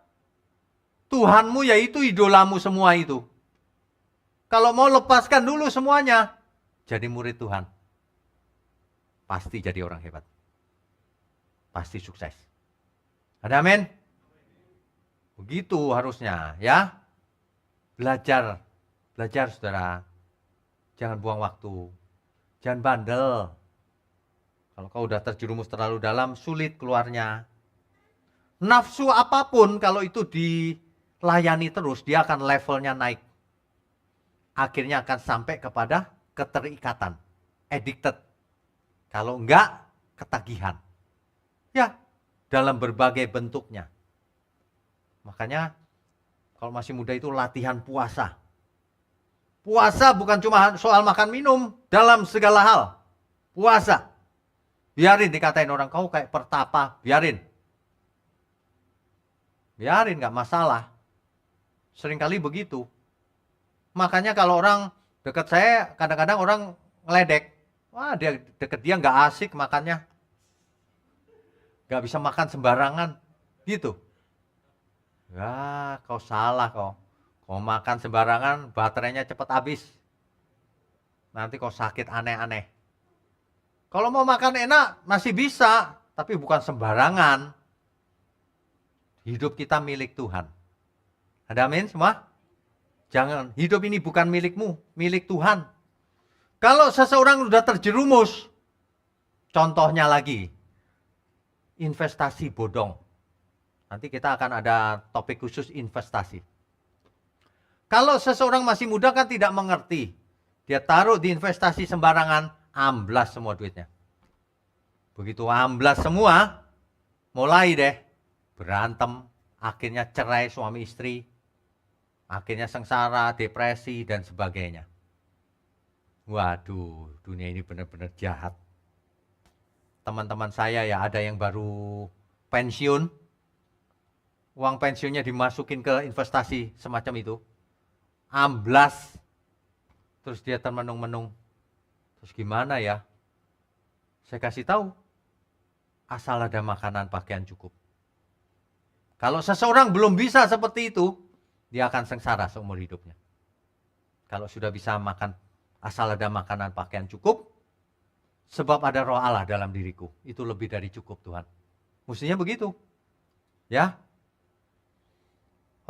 Tuhanmu yaitu idolamu semua itu. Kalau mau lepaskan dulu semuanya. Jadi murid Tuhan. Pasti jadi orang hebat. Pasti sukses. Ada amin? Begitu harusnya ya. Belajar. Belajar saudara. Jangan buang waktu. Jangan bandel. Kalau kau udah terjerumus terlalu dalam, sulit keluarnya. Nafsu apapun kalau itu dilayani terus, dia akan levelnya naik. Akhirnya akan sampai kepada keterikatan. Addicted. Kalau enggak, ketagihan. Ya, dalam berbagai bentuknya. Makanya, kalau masih muda itu latihan puasa. Puasa bukan cuma soal makan minum, dalam segala hal. Puasa. Biarin dikatain orang, kau kayak pertapa, biarin. Biarin, gak masalah. Seringkali begitu. Makanya kalau orang dekat saya, kadang-kadang orang ngeledek. Wah, dia deket dia gak asik makannya. Gak bisa makan sembarangan. Gitu. Ya, kau salah kau. Kau makan sembarangan, baterainya cepat habis. Nanti kau sakit aneh-aneh. Kalau mau makan enak, masih bisa. Tapi bukan sembarangan. Hidup kita milik Tuhan. Ada amin semua? Jangan, hidup ini bukan milikmu, milik Tuhan. Kalau seseorang sudah terjerumus, contohnya lagi, investasi bodong. Nanti kita akan ada topik khusus investasi. Kalau seseorang masih muda kan tidak mengerti. Dia taruh di investasi sembarangan, amblas semua duitnya. Begitu amblas semua, mulai deh berantem, akhirnya cerai suami istri, akhirnya sengsara, depresi, dan sebagainya. Waduh, dunia ini benar-benar jahat. teman-teman saya ya ada yang baru pensiun, uang pensiunnya dimasukin ke investasi semacam itu, amblas, terus dia termenung-menung, terus gimana ya? Saya kasih tahu, asal ada makanan pakaian cukup. Kalau seseorang belum bisa seperti itu, dia akan sengsara seumur hidupnya. Kalau sudah bisa makan, asal ada makanan pakaian cukup, sebab ada roh Allah dalam diriku. Itu lebih dari cukup Tuhan. Mestinya begitu. Ya.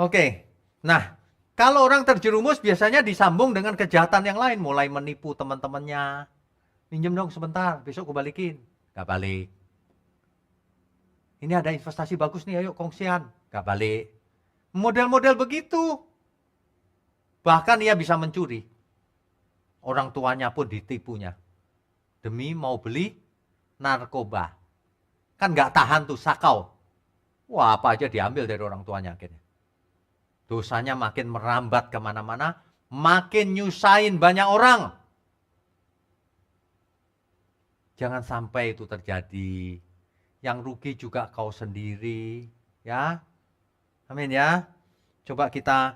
Oke. Nah, kalau orang terjerumus biasanya disambung dengan kejahatan yang lain. Mulai menipu teman-temannya. Pinjam dong sebentar, besok gue balikin. Gak balik. Ini ada investasi bagus nih, ayo kongsian. Gak balik. Model-model begitu. Bahkan ia bisa mencuri. Orang tuanya pun ditipunya. Demi mau beli narkoba. Kan gak tahan tuh sakau. Wah, apa aja diambil dari orang tuanya akhirnya. Dosanya makin merambat kemana-mana. Makin nyusahin banyak orang. Jangan sampai itu terjadi. Yang rugi juga kau sendiri. Ya. Amin ya. Coba kita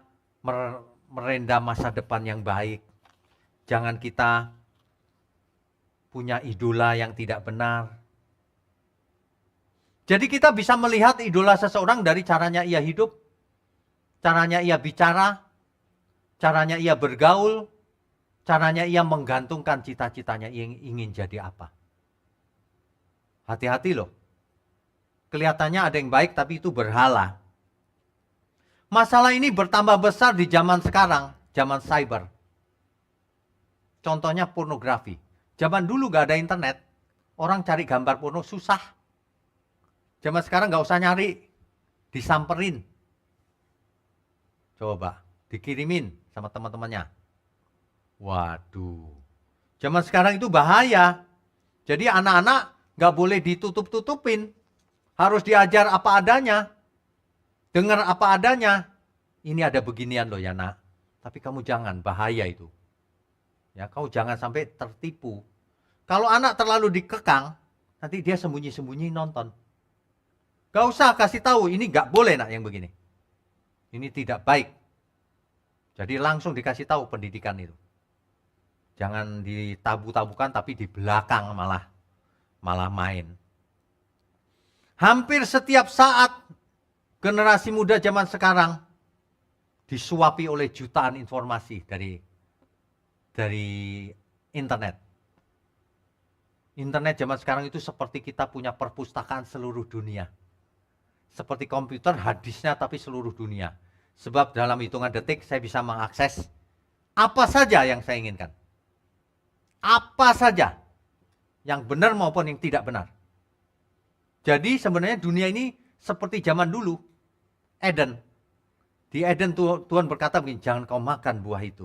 merendam masa depan yang baik. Jangan kita punya idola yang tidak benar. Jadi kita bisa melihat idola seseorang dari caranya ia hidup, caranya ia bicara, caranya ia bergaul, caranya ia menggantungkan cita-citanya ingin jadi apa. Hati-hati loh. Kelihatannya ada yang baik tapi itu berhala. Masalah ini bertambah besar di zaman sekarang, zaman cyber. Contohnya pornografi. Zaman dulu gak ada internet, orang cari gambar porno susah. Zaman sekarang gak usah nyari, disamperin. Coba, dikirimin sama teman-temannya. Waduh, zaman sekarang itu bahaya. Jadi anak-anak gak boleh ditutup-tutupin. Harus diajar apa adanya. Dengar apa adanya. Ini ada beginian loh ya nak. Tapi kamu jangan, bahaya itu. Ya, kau jangan sampai tertipu. Kalau anak terlalu dikekang, nanti dia sembunyi-sembunyi nonton. Gak usah kasih tahu, ini gak boleh nak yang begini. Ini tidak baik. Jadi langsung dikasih tahu pendidikan itu. Jangan ditabu-tabukan tapi di belakang malah main. Hampir setiap saat generasi muda zaman sekarang disuapi oleh jutaan informasi dari internet. Internet zaman sekarang itu seperti kita punya perpustakaan seluruh dunia. Seperti komputer hadisnya tapi seluruh dunia. Sebab dalam hitungan detik saya bisa mengakses apa saja yang saya inginkan. Apa saja. Yang benar maupun yang tidak benar. Jadi sebenarnya dunia ini seperti zaman dulu. Eden. Di Eden Tuhan berkata begini, jangan kau makan buah itu.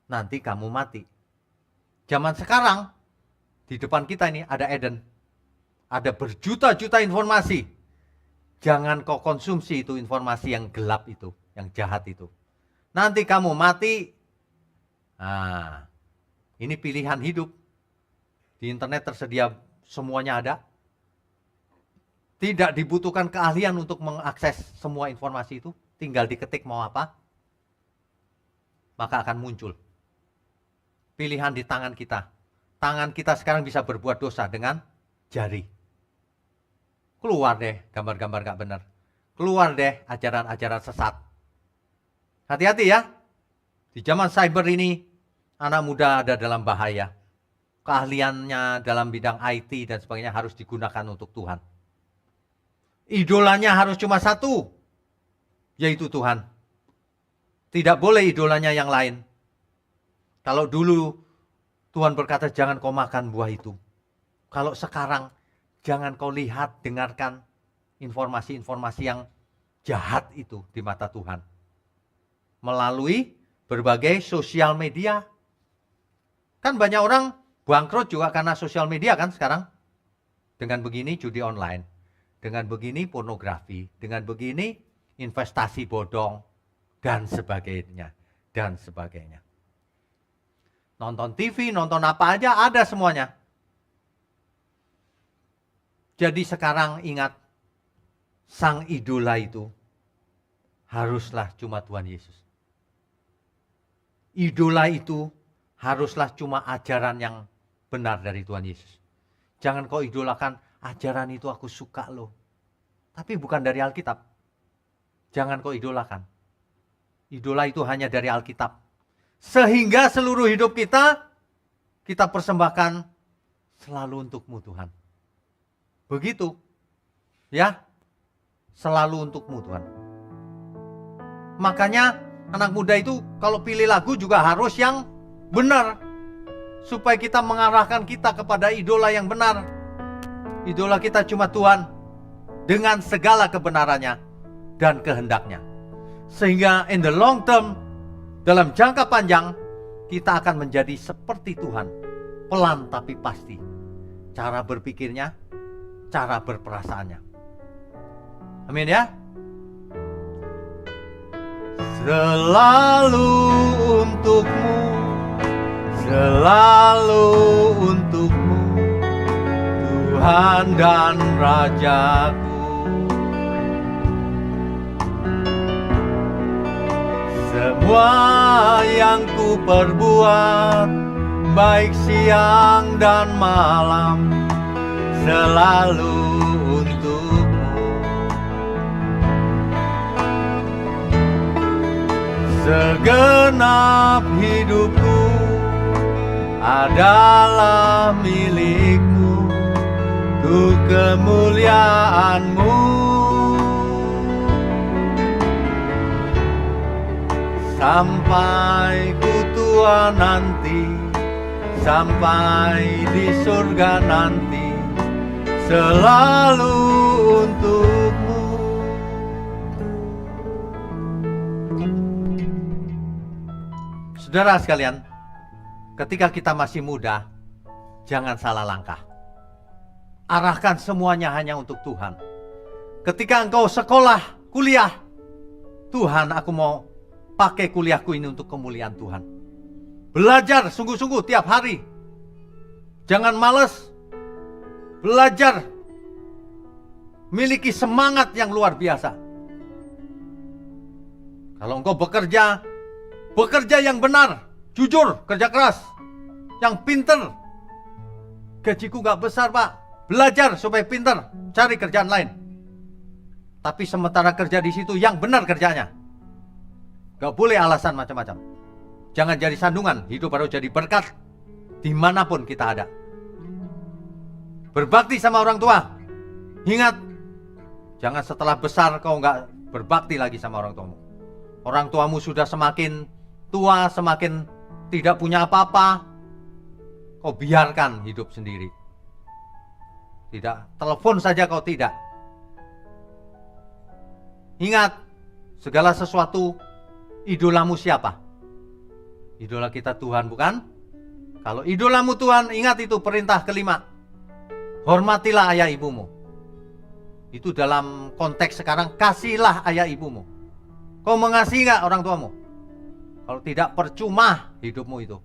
Nanti kamu mati. Zaman sekarang, di depan kita ini ada Eden. Ada berjuta-juta informasi. Jangan kau konsumsi itu informasi yang gelap itu, yang jahat itu. Nanti kamu mati. Nah, ini pilihan hidup. Di internet tersedia semuanya ada. Tidak dibutuhkan keahlian untuk mengakses semua informasi itu. Tinggal diketik mau apa. Maka akan muncul. Pilihan di tangan kita. Tangan kita sekarang bisa berbuat dosa dengan jari. Keluar deh gambar-gambar gak benar. Keluar deh ajaran-ajaran sesat. Hati-hati ya. Di zaman cyber ini, anak muda ada dalam bahaya. Keahliannya dalam bidang IT dan sebagainya harus digunakan untuk Tuhan. Idolanya harus cuma satu, yaitu Tuhan. Tidak boleh idolanya yang lain. Kalau dulu Tuhan berkata jangan kau makan buah itu. Kalau sekarang jangan kau lihat, dengarkan informasi-informasi yang jahat itu di mata Tuhan. Melalui berbagai sosial media. Kan banyak orang bangkrut juga karena sosial media kan sekarang. Dengan begini judi online. Dengan begini pornografi. Dengan begini investasi bodong. Dan sebagainya. Dan sebagainya. Nonton TV, nonton apa aja ada semuanya. Jadi sekarang ingat, sang idola itu haruslah cuma Tuhan Yesus. Idola itu haruslah cuma ajaran yang benar dari Tuhan Yesus. Jangan kau idolakan, ajaran itu aku suka loh. Tapi bukan dari Alkitab. Jangan kau idolakan. Idola itu hanya dari Alkitab. Sehingga seluruh hidup kita persembahkan selalu untukmu Tuhan. Begitu. Ya. Selalu untukmu Tuhan. Makanya anak muda itu kalau pilih lagu juga harus yang benar. Supaya kita mengarahkan kita kepada idola yang benar. Idola kita cuma Tuhan. Dengan segala kebenarannya dan kehendaknya. Sehingga in the long term, dalam jangka panjang, kita akan menjadi seperti Tuhan. Pelan tapi pasti. Cara berpikirnya, cara berperasaannya. Amin ya. Selalu untukmu, selalu untukmu, Tuhan dan Rajaku. Semua yang ku perbuat, baik siang dan malam, selalu untukmu. Segenap hidupku adalah milikmu, untuk kemuliaanmu. Sampai ku tua nanti, sampai di surga nanti, selalu untukmu. Saudara sekalian, ketika kita masih muda, jangan salah langkah. Arahkan semuanya hanya untuk Tuhan. Ketika engkau sekolah, kuliah, Tuhan, aku mau pakai kuliahku ini untuk kemuliaan Tuhan. Belajar sungguh-sungguh tiap hari. Jangan malas. Belajar. Miliki semangat yang luar biasa. Kalau engkau bekerja yang benar, jujur, kerja keras, yang pinter. Gajiku gak besar Pak. Belajar supaya pinter, cari kerjaan lain. Tapi sementara kerja di situ yang benar kerjanya. Gak boleh alasan macam-macam. Jangan jadi sandungan, hidup harus jadi berkat dimanapun kita ada. Berbakti sama orang tua. Ingat, jangan setelah besar kau gak berbakti lagi sama orang tuamu. Orang tuamu sudah semakin tua, semakin tidak punya apa-apa. Kau biarkan hidup sendiri. Tidak, telepon saja kau tidak. Ingat, segala sesuatu, idolamu siapa? Idola kita Tuhan, bukan? Kalau idolamu Tuhan, ingat itu perintah kelima. Hormatilah ayah ibumu. Itu dalam konteks sekarang, kasihlah ayah ibumu. Kau mengasihi gak orang tuamu? Kalau tidak, percuma hidupmu itu.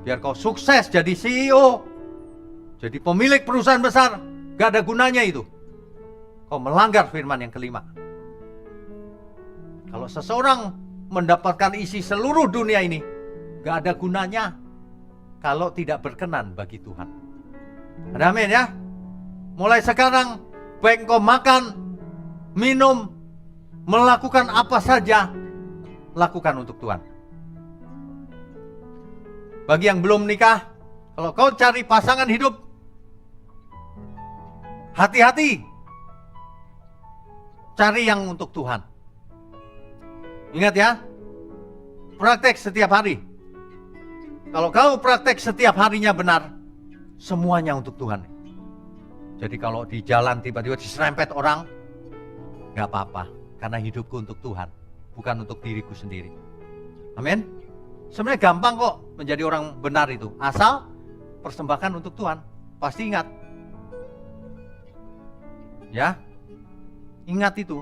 Biar kau sukses jadi CEO, jadi pemilik perusahaan besar, gak ada gunanya itu. Kau melanggar firman yang kelima. Kalau seseorang mendapatkan isi seluruh dunia ini, gak ada gunanya kalau tidak berkenan bagi Tuhan. Ada amin ya? Mulai sekarang, baik engkau makan, minum, melakukan apa saja, lakukan untuk Tuhan. Bagi yang belum nikah, kalau kau cari pasangan hidup, hati-hati. Cari yang untuk Tuhan. Ingat ya, praktek setiap hari. Kalau kau praktek setiap harinya benar, semuanya untuk Tuhan. Jadi kalau di jalan tiba-tiba diserempet orang, gak apa-apa, karena hidupku untuk Tuhan, bukan untuk diriku sendiri. Amin. Sebenarnya gampang kok menjadi orang benar itu, asal persembahkan untuk Tuhan. Pasti ingat. Ya, ingat itu,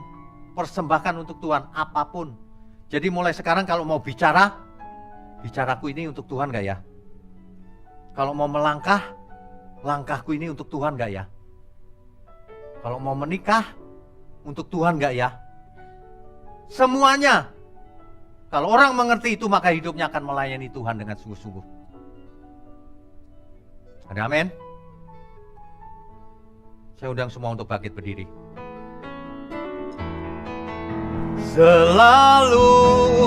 persembahkan untuk Tuhan apapun. Jadi mulai sekarang kalau mau bicara, bicaraku ini untuk Tuhan gak ya? Kalau mau melangkah, langkahku ini untuk Tuhan gak ya? Kalau mau menikah, untuk Tuhan gak ya? Semuanya. Kalau orang mengerti itu, maka hidupnya akan melayani Tuhan dengan sungguh-sungguh. Ada amin? Saya undang semua untuk bangkit berdiri. Selalu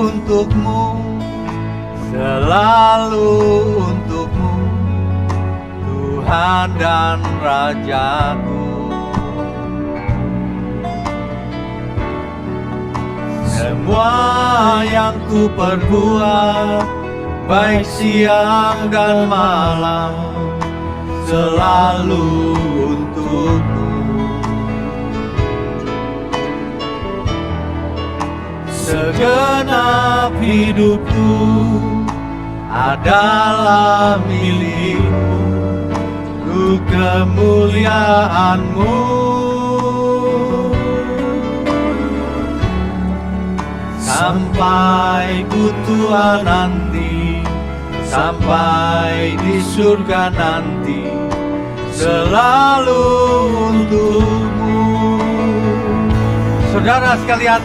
untukmu, selalu untukmu, Tuhan dan Rajaku. Semua yang ku perbuat, baik siang dan malam, selalu untukmu. Segenap hidupku adalah milikmu, ku kemuliaanmu. Sampai ku tua nanti, sampai di surga nanti, selalu untukmu. Saudara sekalian,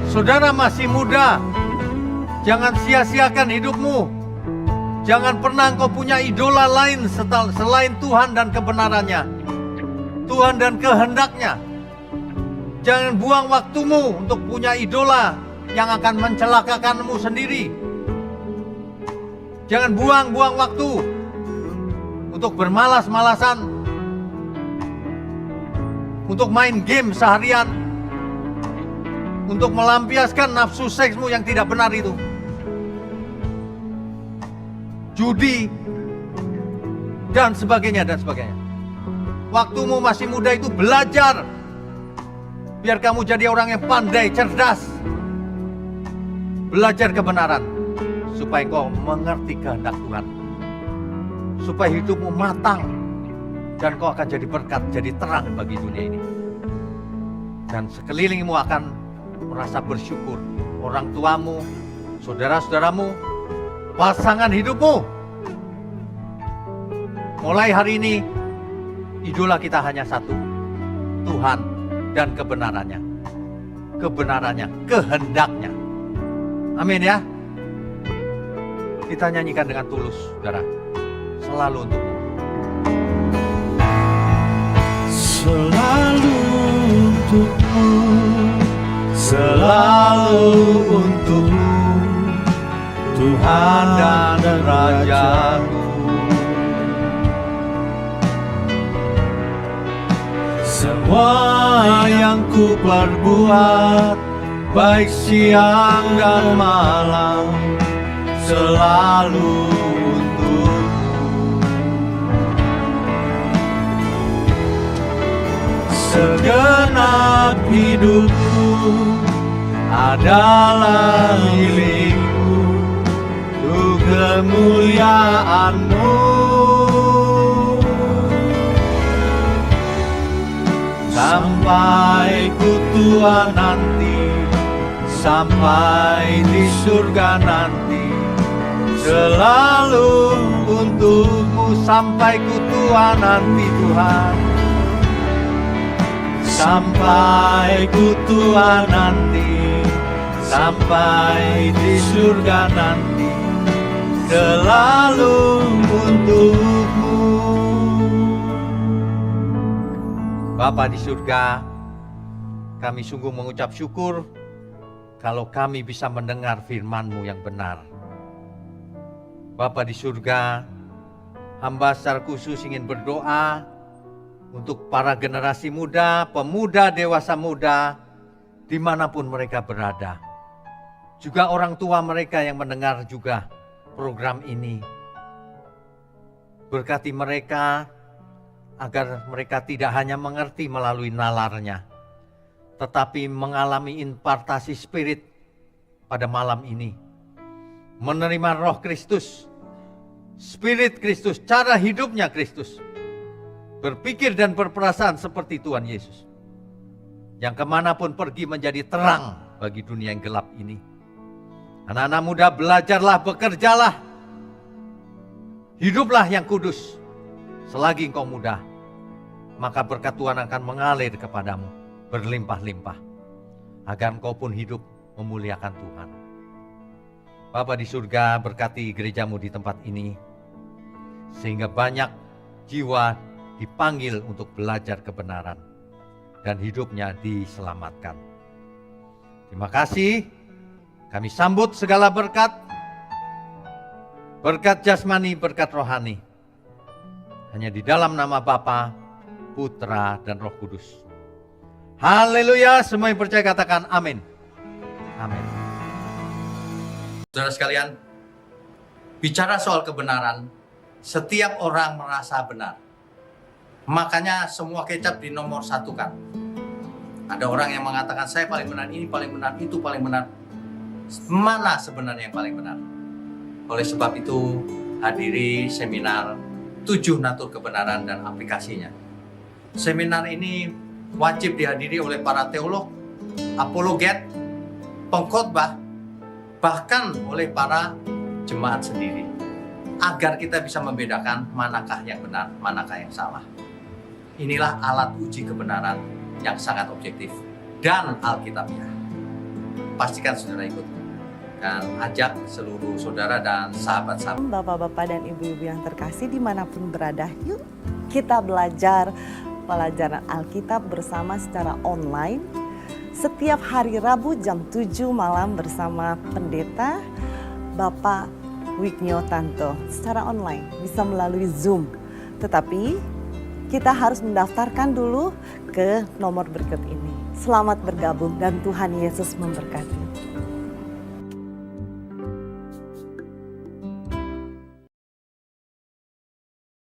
saudara masih muda, jangan sia-siakan hidupmu. Jangan pernah engkau punya idola lain selain Tuhan dan kebenarannya, Tuhan dan kehendaknya. Jangan buang waktumu untuk punya idola yang akan mencelakakanmu sendiri. Jangan buang-buang waktu untuk bermalas-malasan, untuk main game seharian, untuk melampiaskan nafsu seksmu yang tidak benar itu. Judi, dan sebagainya, dan sebagainya. Waktumu masih muda itu belajar. Biar kamu jadi orang yang pandai, cerdas. Belajar kebenaran. Supaya kau mengerti kehendak Tuhan. Supaya hidupmu matang. Dan kau akan jadi berkat, jadi terang bagi dunia ini. Dan sekelilingmu akan merasa bersyukur. Orang tuamu, saudara-saudaramu, pasangan hidupmu. Mulai hari ini, idola kita hanya satu. Tuhan dan kebenarannya, kehendaknya. Amin ya. Kita nyanyikan dengan tulus, saudara. Selalu untukmu. Selalu untukmu, selalu untukmu, Tuhan dan Rajaku. Semua yang ku perbuat, baik siang dan malam, selalu untukmu. Segenap hidupku adalah milikmu, ku kemuliaanmu. Sampai ku tua nanti, sampai di surga nanti, selalu untukmu. Sampai ku tua nanti Tuhan, sampai ku tua nanti, sampai di surga nanti, selalu untukmu. Bapa di surga, kami sungguh mengucap syukur kalau kami bisa mendengar firman-Mu yang benar. Bapa di surga, hamba secara khusus ingin berdoa untuk para generasi muda, pemuda, dewasa muda, dimanapun mereka berada. Juga orang tua mereka yang mendengar juga program ini. Berkati mereka, agar mereka tidak hanya mengerti melalui nalarnya, tetapi mengalami impartasi spirit pada malam ini. Menerima roh Kristus, spirit Kristus, cara hidupnya Kristus. Berpikir dan berperasaan seperti Tuhan Yesus. Yang kemanapun pergi menjadi terang bagi dunia yang gelap ini. Anak-anak muda, belajarlah, bekerjalah. Hiduplah yang kudus selagi engkau muda. maka berkat Tuhan akan mengalir kepadamu berlimpah-limpah, agar engkau pun hidup memuliakan Tuhan. Bapa di surga, berkati gerejamu di tempat ini, sehingga banyak jiwa dipanggil untuk belajar kebenaran, dan hidupnya diselamatkan. Terima kasih, kami sambut segala berkat, berkat jasmani, berkat rohani, hanya di dalam nama Bapa, Putra, dan Roh Kudus. Haleluya, semua yang percaya katakan amin. Amin. Saudara sekalian, bicara soal kebenaran, setiap orang merasa benar. Makanya semua kecap dinomor satukan. Ada orang yang mengatakan saya paling benar, ini paling benar, itu paling benar. Mana sebenarnya yang paling benar? Oleh sebab itu, hadiri seminar 7 natur kebenaran dan aplikasinya. Seminar ini wajib dihadiri oleh para teolog, apologet, pengkhotbah, bahkan oleh para jemaat sendiri, agar kita bisa membedakan manakah yang benar, manakah yang salah. Inilah alat uji kebenaran yang sangat objektif dan alkitabiah. Pastikan saudara ikut, dan ajak seluruh saudara dan sahabat-sahabat. Bapak-bapak dan ibu-ibu yang terkasih dimanapun berada, yuk kita belajar pelajaran Alkitab bersama secara online setiap hari Rabu jam 7 malam bersama pendeta Bapak Wignio Tanto secara online, bisa melalui Zoom. Tetapi kita harus mendaftarkan dulu ke nomor berikut ini. Selamat bergabung dan Tuhan Yesus memberkati.